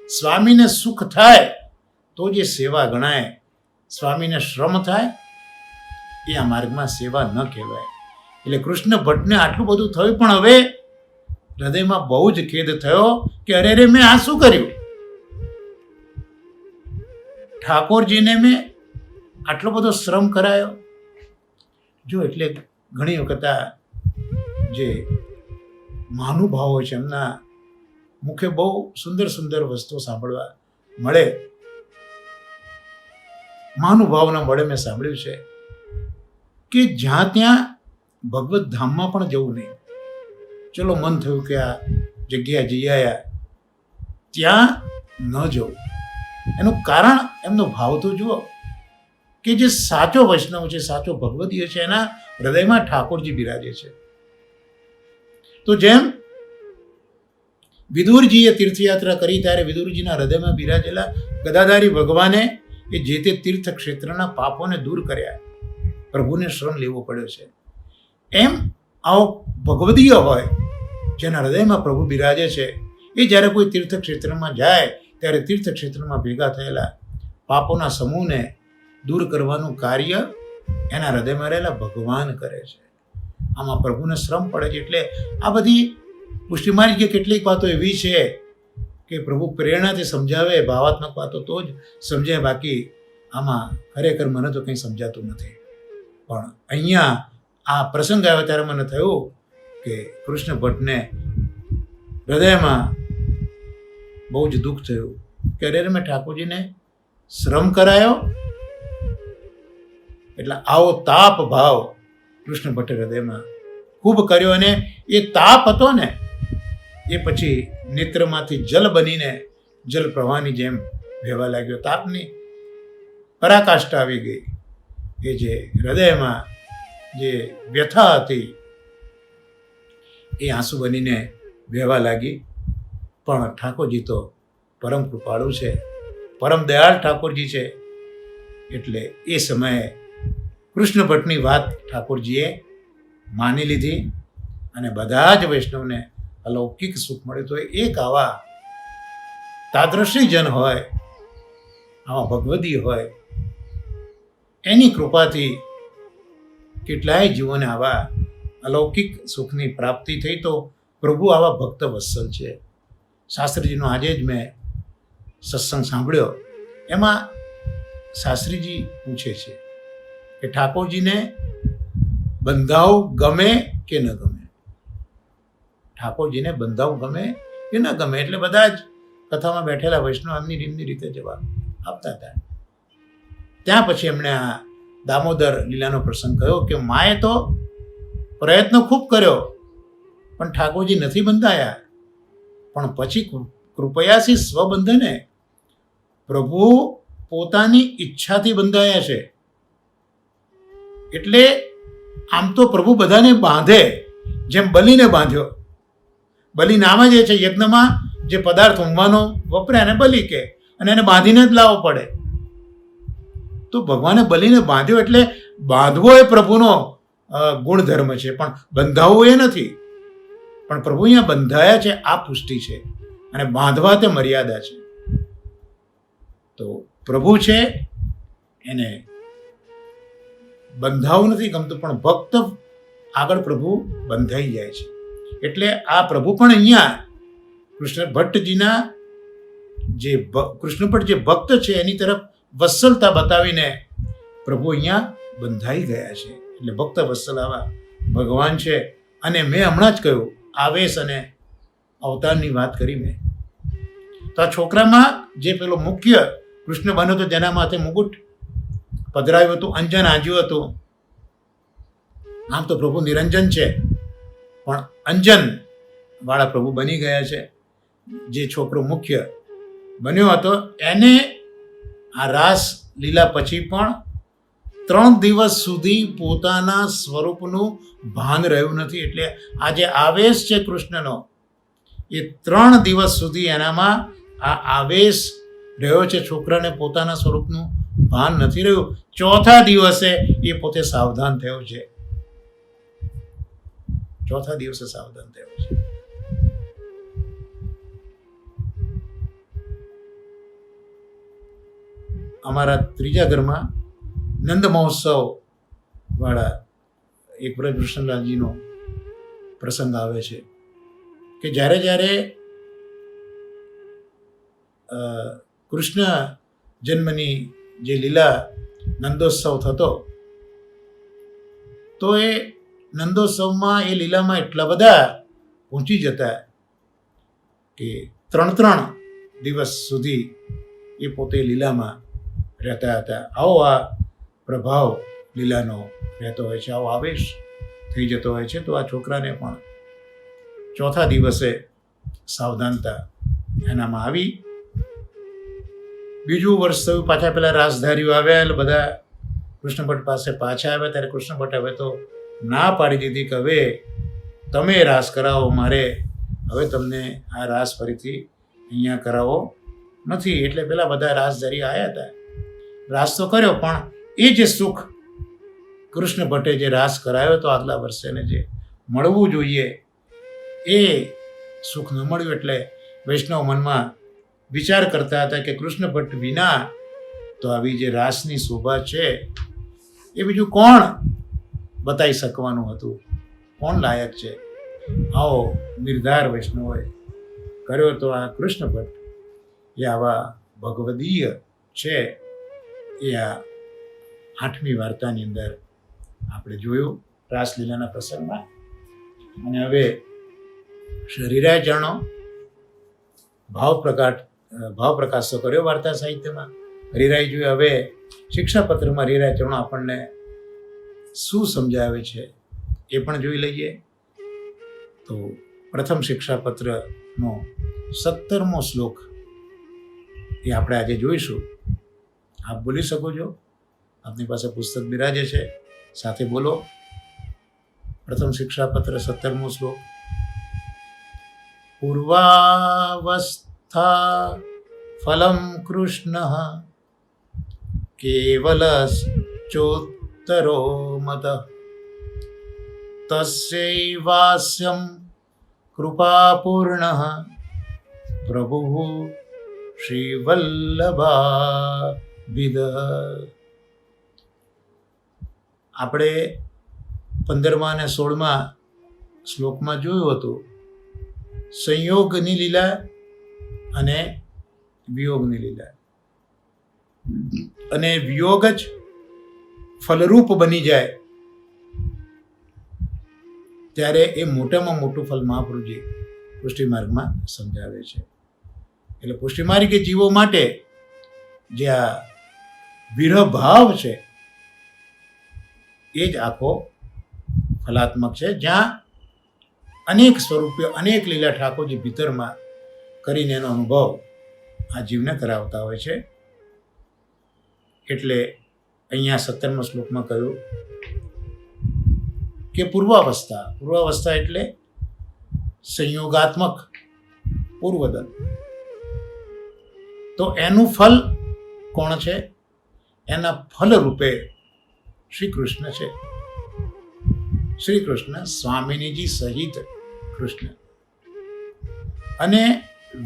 સ્વામીને સુખ થાય તો જે સેવા ગણાય, સ્વામીને શ્રમ થાય એ આ માર્ગમાં સેવા ન કહેવાય. એટલે કૃષ્ણ ભટ્ટને આટલું બધું થયું, પણ હવે હૃદયમાં બહુ જ ખેદ થયો કે અરે રે, મેં આ શું કર્યું? ઠાકોરજીને મેં આટલો બધો શ્રમ કરાયો. જો એટલે ઘણી વખત આ જે મહાનુભાવો છે એમના મુખે બહુ સુંદર સુંદર વસ્તુઓ સાંભળવા મળે. મહાનુભાવના મળે મેં સાંભળ્યું છે કે જ્યાં ત્યાં ભગવત ધામમાં પણ જવું નહીં. ચલો મન થયું કે આ જગ્યાએ જઈ આવ્યા, ત્યાં ન જવું. એનું કારણ એમનો ભાવ તો જુઓ કે જે સાચો વૈષ્ણવ છે, સાચો ભગવદીય છે, એના હૃદયમાં ઠાકોરજી બિરાજે છે. તો જેમ વિદુરજીએ તીર્થયાત્રા કરી ત્યારે વિદુરજીના હૃદયમાં બિરાજેલા ગદાધારી ભગવાને એ જે તે તીર્થ ક્ષેત્રના પાપોને દૂર કર્યા, પ્રભુને શ્રમ લેવો પડ્યો છે. એમ આવો ભગવદીય હોય જેના હૃદયમાં પ્રભુ બિરાજે છે, એ જ્યારે કોઈ તીર્થ ક્ષેત્રમાં જાય ત્યારે તીર્થ ક્ષેત્રમાં ભેગા થયેલા પાપોના સમૂહને દૂર કરવાનું કાર્ય એના હૃદયમાં રહેલા ભગવાન કરે છે. આમાં પ્રભુને શ્રમ પડે છે. એટલે આ બધી પુષ્ટિમારી કે કેટલીક વાતો એવી છે કે પ્રભુ પ્રેરણાથી સમજાવે, ભાવાત્મક વાતો તો જ સમજાય, બાકી આમાં ખરેખર મને તો કંઈ સમજાતું નથી. પણ અહીંયા આ પ્રસંગ આવ્યો ત્યારે મને થયું કે કૃષ્ણ ભટ્ટને હૃદયમાં બહુ જ દુઃખ થયું કે અરે મેં ઠાકોરજીને શ્રમ કરાયો. એટલે આવો તાપ ભાવ કૃષ્ણ ભટ્ટ હૃદયમાં ખૂબ કર્યો. અને એ તાપ હતો ને એ પછી નેત્રમાંથી જલ બનીને જલ પ્રવાહની જેમ વહેવા લાગ્યો. તાપની પરાકાષ્ઠા આવી ગઈ. એ જે હૃદયમાં જે વ્યથા હતી એ આંસુ બનીને વહેવા લાગી. પણ ઠાકોરજી તો પરમ કૃપાળુ છે, પરમ દયાળ ઠાકોરજી છે. એટલે એ સમયે કૃષ્ણ ભટ્ટની વાત ઠાકોરજીએ માની લીધી અને બધા જ વૈષ્ણવને અલૌકિક સુખ મળે. તો એક આવા તાદ્રશી જન હોય, આવા ભગવદી હોય, એની કૃપાથી કેટલાય જીવોને આવા અલૌકિક સુખની પ્રાપ્તિ થઈ. તો પ્રભુ આવા ભક્ત વત્સલ છે. શાસ્ત્રીજીનો આજે જ મેં સત્સંગ સાંભળ્યો, એમાં શાસ્ત્રીજી પૂછે છે કે ઠાકોરજીને બંધાવું ગમે કે ન ગમે? ઠાકોરજીને બંધાવું ગમે કે ન ગમે? એટલે બધા જ કથામાં બેઠેલા વૈષ્ણવ એમની રીતે જવાબ આપતા હતા. ત્યાં પછી એમણે આ દામોદર લીલાનો પ્રસંગ કહ્યો કે માએ તો પ્રયત્ન ખૂબ કર્યો પણ ઠાકોરજી નથી બંધાયા. પણ પછી કૃપયાથી સ્વબંધને પ્રભુ પોતાની ઈચ્છાથી બંધાયા છે. એટલે આમ તો પ્રભુ બધાને બાંધે, જેમ બલિને બાંધ્યો. બલિ નામ જ એ છે, યજ્ઞમાં જે પદાર્થ હોમવાનો વપરાય એને બલિ કે, અને એને બાંધીને જ લાવવો પડે. તો ભગવાને બલિને બાંધ્યો એટલે બાંધવો એ પ્રભુનો ગુણધર્મ છે, પણ બંધાવવું એ નથી. પણ પ્રભુ અહીંયા બંધાયા છે, આ પુષ્ટિ છે, અને બાંધવા તે મર્યાદા છે. તો પ્રભુ છે એને બંધાવું નથી ગમતું, પણ ભક્ત આગળ પ્રભુ બંધાઈ જાય છે. એટલે આ પ્રભુ પણ અહીંયા કૃષ્ણ ભટ્ટજીના જે કૃષ્ણ ભટ્ટ જે ભક્ત છે એની તરફ વત્સલતા બતાવીને પ્રભુ અહીંયા બંધાઈ ગયા છે. એટલે ભક્ત વત્સલાવા ભગવાન છે. અને મેં હમણાં જ કહ્યું આવેશ અને અવતારની વાત કરી મેં. તો આ છોકરામાં જે પેલો મુખ્ય કૃષ્ણ બન્યો હતો, જેના માથે મુકુટ પધરાવ્યું હતું, અંજન આંજ્યું હતું. આમ તો પ્રભુ નિરંજન છે, પણ અંજન વાળા પ્રભુ બની ગયા છે. જે છોકરો મુખ્ય બન્યો હતો એને આ રાસ લીલા પછી પણ 3 દિવસ સુધી પોતાના સ્વરૂપનું ભાન રહ્યું નથી. એટલે આ જે આવેશ છે કૃષ્ણનો, એ 3 દિવસ સુધી એનામાં આ આવેશ રહ્યો છે. છોકરાને પોતાના સ્વરૂપનું ભાન નથી રહ્યું. ચોથા દિવસે એ પોતે સાવધાન થયો છે. ચોથા દિવસે સાવધાન થયો છે. અમારા ત્રીજા ઘરમાં નંદ મહોત્સવ વાળા એક વ્રજ કૃષ્ણલાલજીનો પ્રસંગ આવે છે કે જ્યારે કૃષ્ણ જન્મની જે લીલા નંદોત્સવ થતો, તો એ નંદોત્સવમાં એ લીલામાં એટલા બધા પહોંચી જતા કે 3 દિવસ સુધી એ પોતે લીલામાં રહેતા હતા. આવો આ પ્રભાવ લીલાનો રહેતો હોય છે, આવો આવેશ થઈ જતો હોય છે. તો આ છોકરાને પણ ચોથા દિવસે સાવધાનતા એનામાં આવી. બીજું વર્ષ થયું, પાછા પેલા રાસધારીઓ આવ્યા, એટલે બધા કૃષ્ણ ભટ્ટ પાસે પાછા આવ્યા. ત્યારે કૃષ્ણ ભટ્ટ હવે તો ના પાડી દીધી કે હવે તમે રાસ કરાવો, મારે હવે તમને આ રાસ ફરીથી અહીંયા કરાવો નથી. એટલે પેલા બધા રાસધારી આવ્યા હતા, રાસ તો કર્યો, પણ એ જે સુખ કૃષ્ણ ભટ્ટે જે રાસ કરાયો તો આગલા વર્ષે ને જે મળવું જોઈએ એ સુખ ન મળ્યું. એટલે વૈષ્ણવ મનમાં વિચાર કરતા હતા કે કૃષ્ણ ભટ્ટ વિના તો આવી જે રાસની શોભા છે એ બીજું કોણ બતાવી શકવાનું હતું, કોણ લાયક છે. આવો નિર્ધાર વૈષ્ણવોએ કર્યો. તો આ કૃષ્ણ ભટ્ટ એ આવા ભગવદીય છે. એ આ 8મી વાર્તાની અંદર આપણે જોયું રાસલીલાના પ્રસંગમાં. અને હવે હરિરાય જાણો ભાવ પ્રકાશ તો કર્યો વાર્તા સાહિત્યમાં હરિરાય જોયું. હવે શિક્ષાપત્રમાં હરિરાય ચરણો આપણને શું સમજાવે છે એ પણ જોઈ લઈએ. તો પ્રથમ શિક્ષાપત્રનો 17મો શ્લોક એ આપણે આજે જોઈશું. આપ બોલી શકો છો, આપની પાસે પુસ્તક બિરાજે છે, સાથે બોલો. પ્રથમ શિક્ષાપત્ર 17મો શ્લોક. પૂર્વાવસ્થા ફલમ કૃષ્ણ કેવલશ્ચોત્તરો મદ તસ્યૈવાસ્યં કૃપાપૂર્ણ પ્રભુ શ્રીવલ્લભા વિદ. આપણે 15મા અને 16મા શ્લોકમાં જોયું હતું સંયોગની લીલા અને વિયોગની લીલા. અને વિયોગ જ ફલરૂપ બની જાય ત્યારે એ મોટામાં મોટું ફલ મહાપ્રભુજી પુષ્ટિમાર્ગમાં સમજાવે છે. એટલે પુષ્ટિમાર્ગી જીવો માટે જે આ વિરહ ભાવ છે એ જ આખો ફલાત્મક છે, જ્યાં અનેક સ્વરૂપે અનેક લીલા ઠાકોરજી ભીતરમાં કરીને એનો અનુભવ આ જીવને કરાવતા હોય છે. એટલે અહીંયા 17મા શ્લોકમાં કહ્યું કે પૂર્વાવસ્થા એટલે સંયોગાત્મક પૂર્વદલ. તો એનું ફલ કોણ છે? એના ફલ રૂપે શ્રી કૃષ્ણ છે. શ્રી કૃષ્ણ સ્વામિનીજી સહિત કૃષ્ણ. અને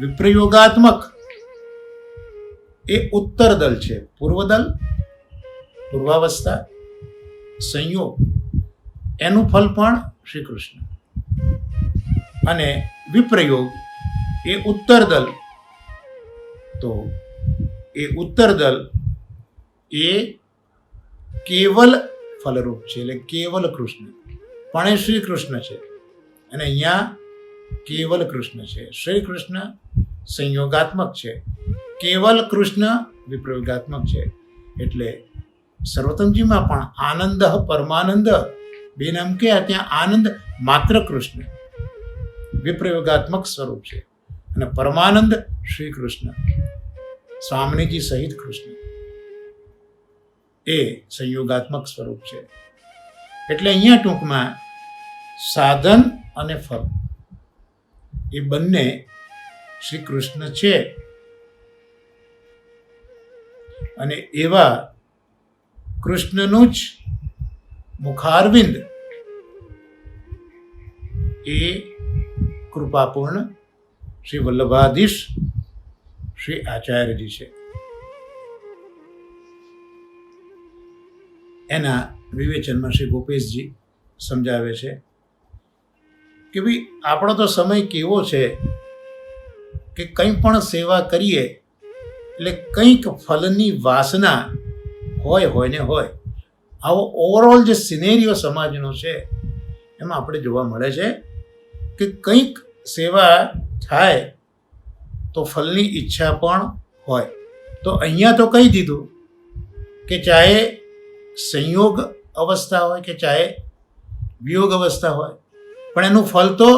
વિપ્રયોગાત્મક એ ઉત્તર દલ છે. પૂર્વદલ, પૂર્વાવસ્થા, સંયોગ, એનું ફલ પણ શ્રી કૃષ્ણ. અને વિપ્રયોગ એ ઉત્તર દલ. તો એ ઉત્તર દલ એ કેવલ ફલરૂપ છે, એટલે કેવલ કૃષ્ણ. પણ એ શ્રી કૃષ્ણ છે અને અહીંયા કેવલ કૃષ્ણ છે. શ્રી કૃષ્ણ સંયોગાત્મક છે, કેવલ કૃષ્ણ વિપ્રયોગાત્મક છે. એટલે સર્વોત્તમજીમાં પણ આનંદ પરમાનંદ બે નામ કે ત્યાં આનંદ માત્ર કૃષ્ણ વિપ્રયોગાત્મક સ્વરૂપ છે અને પરમાનંદ શ્રી કૃષ્ણ સ્વામિનીજી સહિત કૃષ્ણ એ સંયોગાત્મક સ્વરૂપ છે. એટલે અહીંયા ટૂંકમાં સાધન અને ફળ એ બંને શ્રી કૃષ્ણ છે અને એવા કૃષ્ણનું જ મુખારવિંદ એ કૃપાપૂર્ણ શ્રી વલ્લભાધીશ શ્રી આચાર્યજી છે. એના વિવેચનમાં શ્રી ગોપેશજી સમજાવે છે કે ભાઈ આપણો તો સમય કેવો છે કે કંઈ પણ સેવા કરીએ એટલે કંઈક ફલની વાસના હોય ને હોય. આવો ઓવરઓલ જે સિનેરિયો સમાજનો છે એમાં આપણે જોવા મળે છે કે કંઈક સેવા થાય તો ફલની ઈચ્છા પણ હોય. તો અહીંયા તો કહી દીધું કે ચાહે સંયોગ અવસ્થા હોય કે ચાહે વિયોગ અવસ્થા હોય, પણ એનું ફલ તો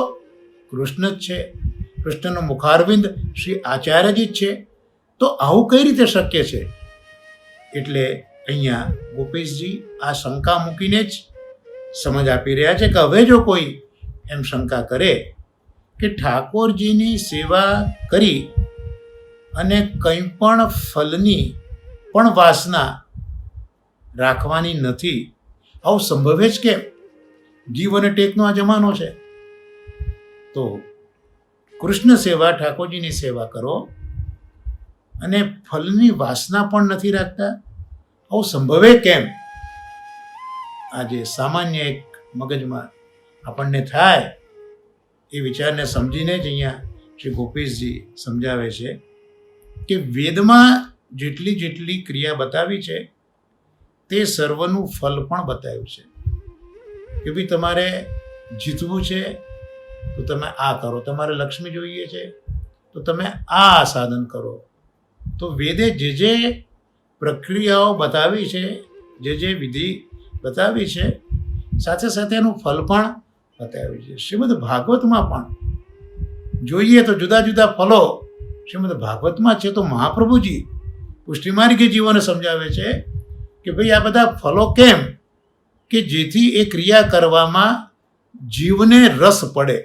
કૃષ્ણ જ છે. કૃષ્ણનું મુખારવિંદ શ્રી આચાર્યજી જ છે. તો આવું કઈ રીતે શક્ય છે? એટલે અહીંયા ગોપેશજી આ શંકા મૂકીને જ સમજ આપી રહ્યા છે કે હવે જો કોઈ એમ શંકા કરે કે ઠાકોરજીની સેવા કરી અને કંઈ પણ ફલની પણ વાસના રાખવાની નથી, આવું સંભવે જ કેમ? ગીવ અને ટેકનો આ જમાનો છે. તો કૃષ્ણ સેવા, ઠાકોરજીની સેવા કરો અને ફલની વાસના પણ નથી રાખતા, આવું સંભવે કેમ? આજે સામાન્ય એક મગજમાં આપણને થાય એ વિચારને સમજીને જ અહીંયા શ્રી ગોપેશજી સમજાવે છે કે વેદમાં જેટલી જેટલી ક્રિયા બતાવી છે તે સર્વનું ફલ પણ બતાવ્યું છે કે ભાઈ તમારે જીતવું છે તો તમે આ કરો, તમારે લક્ષ્મી જોઈએ છે તો તમે આ સાધન કરો. તો વેદે જે જે પ્રક્રિયાઓ બતાવી છે, જે વિધિ બતાવી છે, સાથે સાથે એનું ફલ પણ બતાવ્યું છે. શ્રીમદ ભાગવતમાં પણ જોઈએ તો જુદા જુદા ફલો શ્રીમદ ભાગવતમાં છે. તો મહાપ્રભુજી પુષ્ટિમાર્ગી જીવોને સમજાવે છે કે ભાઈ આ બધા ફલો કેમ? કે જેથી એ ક્રિયા કરવામાં જીવને રસ પડે.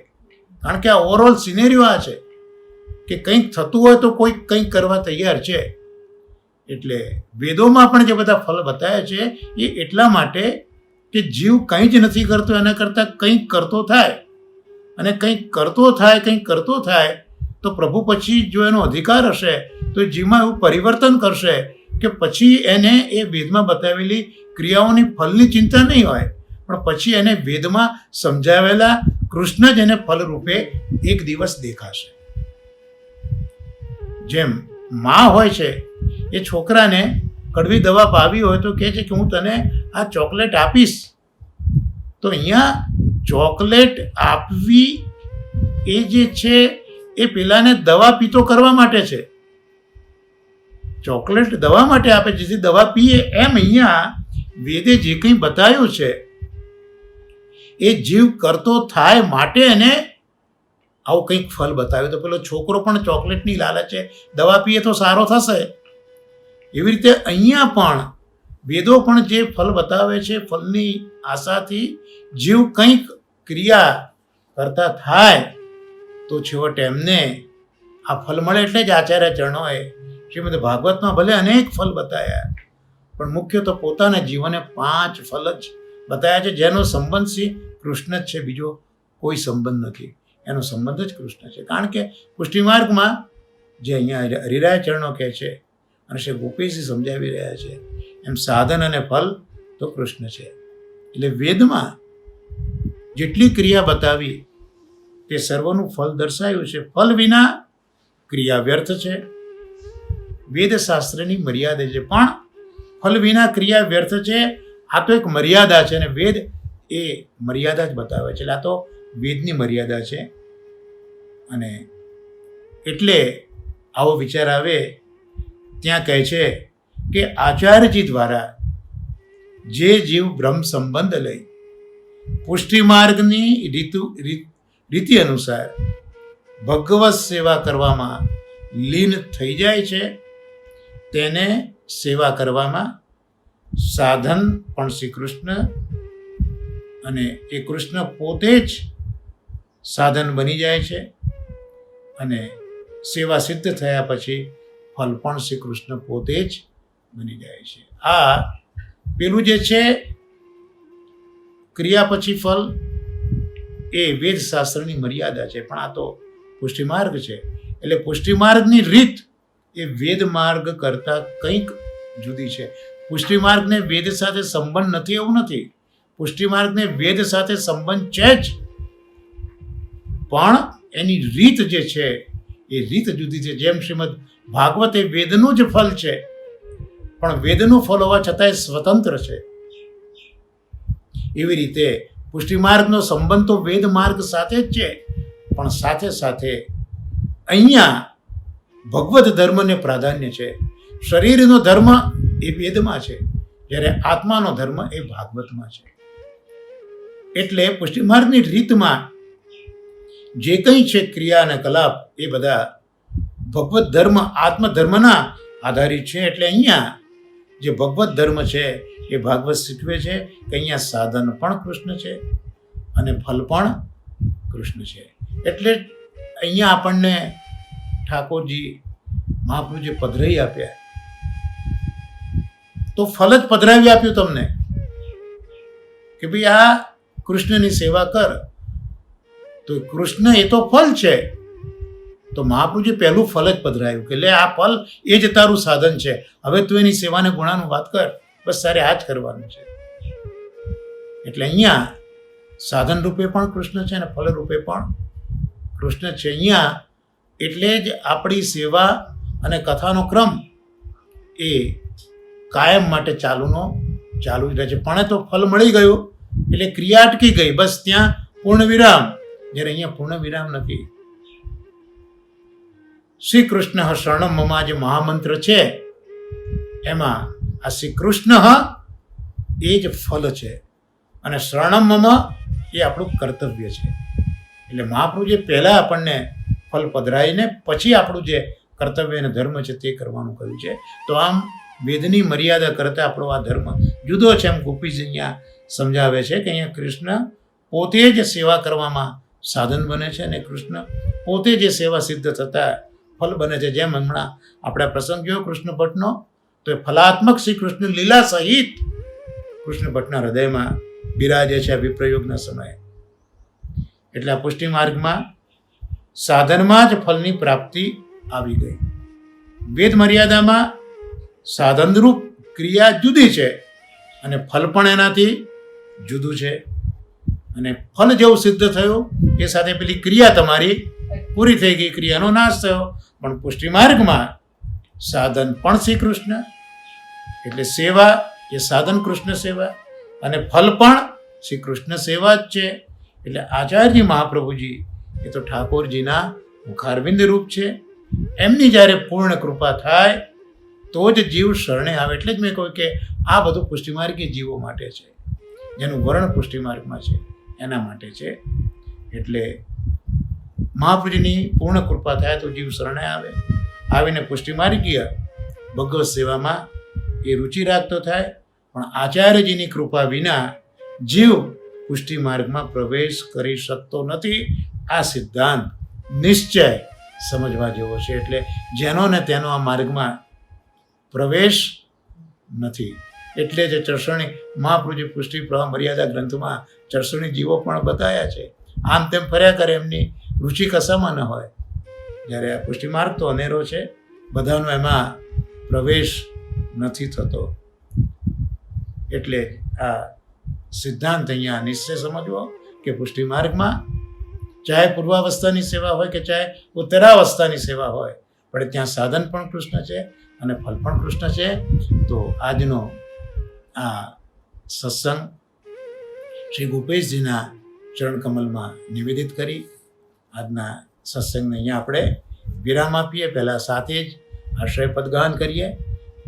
કારણ કે આ ઓવરઓલ સિનેરિયો આ છે કે કંઈક થતું હોય તો કોઈ કંઈક કરવા તૈયાર છે. એટલે વેદોમાં પણ જે બધા ફલ બતાવ્યા છે એ એટલા માટે કે જીવ કંઈ જ નથી કરતો, એના કરતાં કંઈક કરતો થાય અને કંઈક કરતો થાય તો પ્રભુ પછી જો એનો અધિકાર હશે તો જીવમાં એવું પરિવર્તન કરશે કે પછી એને એ વેદમાં બતાવેલી ક્રિયાઓની ફલની ચિંતા નહીં હોય, પણ પછી એને વેદમાં સમજાવેલા કૃષ્ણ જ એને ફલ રૂપે એક દિવસ દેખાશે. જેમ માં હોય છે એ છોકરાને કડવી દવા પાવી હોય તો કહે છે કે હું તને આ ચોકલેટ આપીશ. તો અહીંયા ચોકલેટ આપવી એ જે છે એ પેલાને દવા પીતો કરવા માટે છે. ચોકલેટ દવા માટે આપે જેથી દવા પીએ. એમ અહીંયા વેદે જે કંઈ બતાવ્યું છે એ જીવ કરતો થાય માટે એને આવું કંઈક ફલ બતાવ્યું. તો પેલો છોકરો પણ ચોકલેટની લાલચે દવા પીએ તો સારો થશે. એવી રીતે અહીંયા પણ વેદો પણ જે ફલ બતાવે છે ફલની આશાથી જીવ કંઈક ક્રિયા કરતા થાય તો છેવટે એમને આ ફલ મળે. એટલે જ આચાર્ય ચરણોએ શ્રીમદ ભાગવતમાં ભલે અનેક ફલ બતાવ્યા પણ મુખ્ય તો પોતાના જીવને 5 ફલ જ બતાવ્યા છે જેનો સંબંધ શ્રી કૃષ્ણ જ છે, બીજો કોઈ સંબંધ નથી. એનો સંબંધ જ કૃષ્ણ છે. કારણ કે પુષ્ટિમાર્ગમાં જે અહીંયા હરિરાય ચરણો કહે છે અને શ્રી ગોપેશજી સમજાવી રહ્યા છે એમ સાધન અને ફલ તો કૃષ્ણ છે. એટલે વેદમાં જેટલી ક્રિયા બતાવી તે સર્વનું ફલ દર્શાવ્યું છે. ફલ વિના ક્રિયા વ્યર્થ છે. વેદશાસ્ત્રની મર્યાદા છે, પણ ફલ વિના ક્રિયા વ્યર્થ છે. આ તો એક મર્યાદા છે, અને વેદ એ મર્યાદા જ બતાવે છે. એટલે આ તો વેદની મર્યાદા છે. અને એટલે આવો વિચાર આવે ત્યાં કહે છે કે આચાર્યજી દ્વારા જે જીવ બ્રહ્મ સંબંધ લઈ પુષ્ટિ માર્ગની રીતિ અનુસાર ભગવત સેવા કરવામાં લીન થઈ જાય છે, તેને સેવા કરવામાં સાધન પણ શ્રી કૃષ્ણ અને એ કૃષ્ણ પોતે જ સાધન બની જાય છે, અને સેવા સિદ્ધ થયા પછી ફલ પણ શ્રી કૃષ્ણ પોતે જ બની જાય છે. આ પેલું જે છે ક્રિયા પછી ફલ, એ વેદશાસ્ત્રની મર્યાદા છે, પણ આ તો પુષ્ટિ માર્ગ છે. એટલે પુષ્ટિ માર્ગની રીત એ વેદ માર્ગ કરતાં કંઈક જુદી છે. પુષ્ટિ માર્ગને વેદ સાથે સંબંધ નથી એવું નથી. પુષ્ટિ માર્ગને વેદ સાથે સંબંધ છે જ, પણ એની રીત જે છે એ રીત જુદી છે. જેમ શ્રીમદ ભાગવત એ વેદનું જ ફલ છે, પણ વેદનું ફલ હોવા છતાંય સ્વતંત્ર છે. એવી રીતે પુષ્ટિ માર્ગનો સંબંધ તો વેદ માર્ગ સાથે જ છે, પણ સાથે સાથે અહીંયા ભગવત ધર્મને પ્રાધાન્ય છે. શરીરનો ધર્મ એ વેદમાં છે, જ્યારે આત્માનો ધર્મ એ ભાગવતમાં છે. એટલે પુષ્ટિ માર્ગની રીતમાં જે કંઈ છે ક્રિયા અને કલાપ એ બધા ભગવત ધર્મ આત્મધર્મના આધારિત છે. એટલે અહીંયા જે ભગવત ધર્મ છે એ ભાગવત શીખવે છે કે અહીંયા સાધન પણ કૃષ્ણ છે અને ફલ પણ કૃષ્ણ છે. એટલે અહીંયા આપણને ઠાકોરજી મહાપ્રભુજી પધરાઈ આપ્યા, તો ફલ જ પધરાવી આપ્યું તમને કે ભાઈ આ કૃષ્ણની સેવા કર. તો કૃષ્ણ એ તો ફલ છે, તો મહાપ્રભુજી પહેલું ફલ જ પધરાયું કે લે આ ફલ એ જ તારું સાધન છે, હવે તું એની સેવાને ગુણાનું વાત કર, બસ તારે આ જ કરવાનું છે. એટલે અહીંયા સાધન રૂપે પણ કૃષ્ણ છે અને ફલ રૂપે પણ કૃષ્ણ છે. અહીંયા એટલે જ આપણી સેવા અને કથાનો ક્રમ એ કાયમ માટે ચાલુ જ રહે છે. પણ તો ફલ મળી ગયું એટલે ક્રિયા અટકી ગઈ, બસ ત્યાં પૂર્ણ વિરામ. જ્યારે અહીંયા પૂર્ણ વિરામ નથી. શ્રી કૃષ્ણ શરણમ મમ જે મહામંત્ર છે એમાં આ શ્રી કૃષ્ણ એ જ ફલ છે, અને શરણમ મમ એ આપણું કર્તવ્ય છે. એટલે મહાપ્રભુએ પહેલાં આપણને ફલ પધરાવીને પછી આપણું જે કર્તવ્ય અને ધર્મ છે તે કરવાનું કહ્યું છે. તો આમ વેદની મર્યાદા કરતાં આપણો આ ધર્મ જુદો છે. એમ ગોપીજી અહીંયા સમજાવે છે કે અહીંયા કૃષ્ણ પોતે જ સેવા કરવામાં સાધન બને છે, અને કૃષ્ણ પોતે જે સેવા સિદ્ધ થતાં ફલ બને છે. જેમ હમણાં આપણે પ્રસંગ જોયો કૃષ્ણ ભટ્ટનો, તો એ ફલાત્મક શ્રી કૃષ્ણ લીલા સહિત કૃષ્ણ ભટ્ટના હૃદયમાં બિરાજે છે આ વિપ્રયોગના સમયે. એટલે આ પુષ્ટિ માર્ગમાં સાધનમાં જ ફલની પ્રાપ્તિ આવી ગઈ. વેદ મર્યાદામાં સાધનરૂપ ક્રિયા જુદી છે અને ફલ પણ એનાથી જુદું છે. અને ફલ જેવું સિદ્ધ થયું એ સાથે પેલી ક્રિયા તમારી પૂરી થઈ ગઈ, ક્રિયાનો નાશ થયો. પણ પુષ્ટિ માર્ગમાં સાધન પણ શ્રી કૃષ્ણ, એટલે સેવા એ સાધન કૃષ્ણ સેવા, અને ફલ પણ શ્રી કૃષ્ણ સેવા જ છે. એટલે આચાર્યજી મહાપ્રભુજી એ તો ઠાકોરજીના મુખારવિંદ રૂપ છે. એમની જ્યારે પૂર્ણ કૃપા થાય તો જ જીવ શરણે આવે. એટલે જ મેં કહ્યું કે આ બધું પુષ્ટિમાર્ગી જીવો માટે છે, જેનું વર્ણ પુષ્ટિમાર્ગમાં છે એના માટે છે. એટલે મહાપ્રભુજીની પૂર્ણ કૃપા થાય તો જીવ શરણે આવે, આવીને પુષ્ટિમાર્ગીય ભગવત સેવામાં એ રુચિ રાખતો થાય. પણ આચાર્યજીની કૃપા વિના જીવ પુષ્ટિ માર્ગમાં પ્રવેશ કરી શકતો નથી. આ સિદ્ધાંત નિશ્ચય સમજવા જેવો છે. એટલે જેનો ને તેનો આ માર્ગમાં પ્રવેશ નથી. એટલે જ ચરસણી મહાપ્રભુજી પુષ્ટિ પ્રવાહ મર્યાદા ગ્રંથમાં ચરસણી જીવો પણ બતાવ્યા છે. આમ તેમ ફર્યા કરે, એમની રુચિ કશામાં ન હોય. જ્યારે આ પુષ્ટિ માર્ગ તો અનેરો છે, બધાનો એમાં પ્રવેશ નથી થતો. એટલે આ સિદ્ધાંત અહીંયા નિશ્ચય સમજવો કે પુષ્ટિ માર્ગમાં ચાહે પૂર્વાવસ્થાની સેવા હોય કે ચાહે ઉત્તરાવસ્થાની સેવા હોય, પણ ત્યાં સાધન પણ કૃષ્ણ છે અને ફલ પણ કૃષ્ણ છે. તો આજનો આ સત્સંગ શ્રી ભૂપેશજીના ચરણકમલમાં નિવેદિત કરી આજના સત્સંગને અહીંયા આપણે વિરામ આપીએ. પહેલાં સાથે જ આશ્રય પદગાન કરીએ.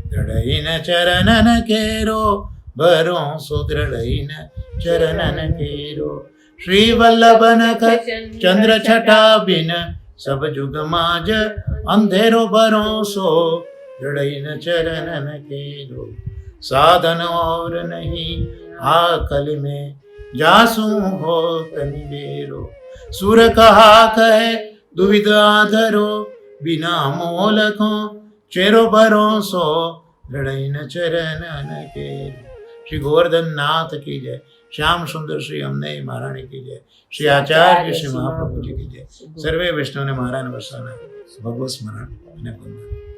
દ્રઢઈન ચરણન કેરો ભરોસો, દ્રઢઈન ચરણન કેરો શ્રી વલ્લભન ચંદ્ર છટા બિન સબ જુગમાં જ અંધેરો ભરોસો, દ્રઢઈન ચરણન કેરો સાધન और नहीं आकल में जासू हो तनिबेरो, सुर कहा कहे दुविधा धरो बिना मोलको चेरो भरोसो, लड़ाइन चरणन के. श्री गोवर्धन नाथ की जय. श्याम सुंदर श्री अम्ने महारानी की जय. श्री आचार्य श्री महाप्रभु जी की जय. सर्वे वैष्णव ने महाराज वर्षाना भगवत स्मरण અને વંદન.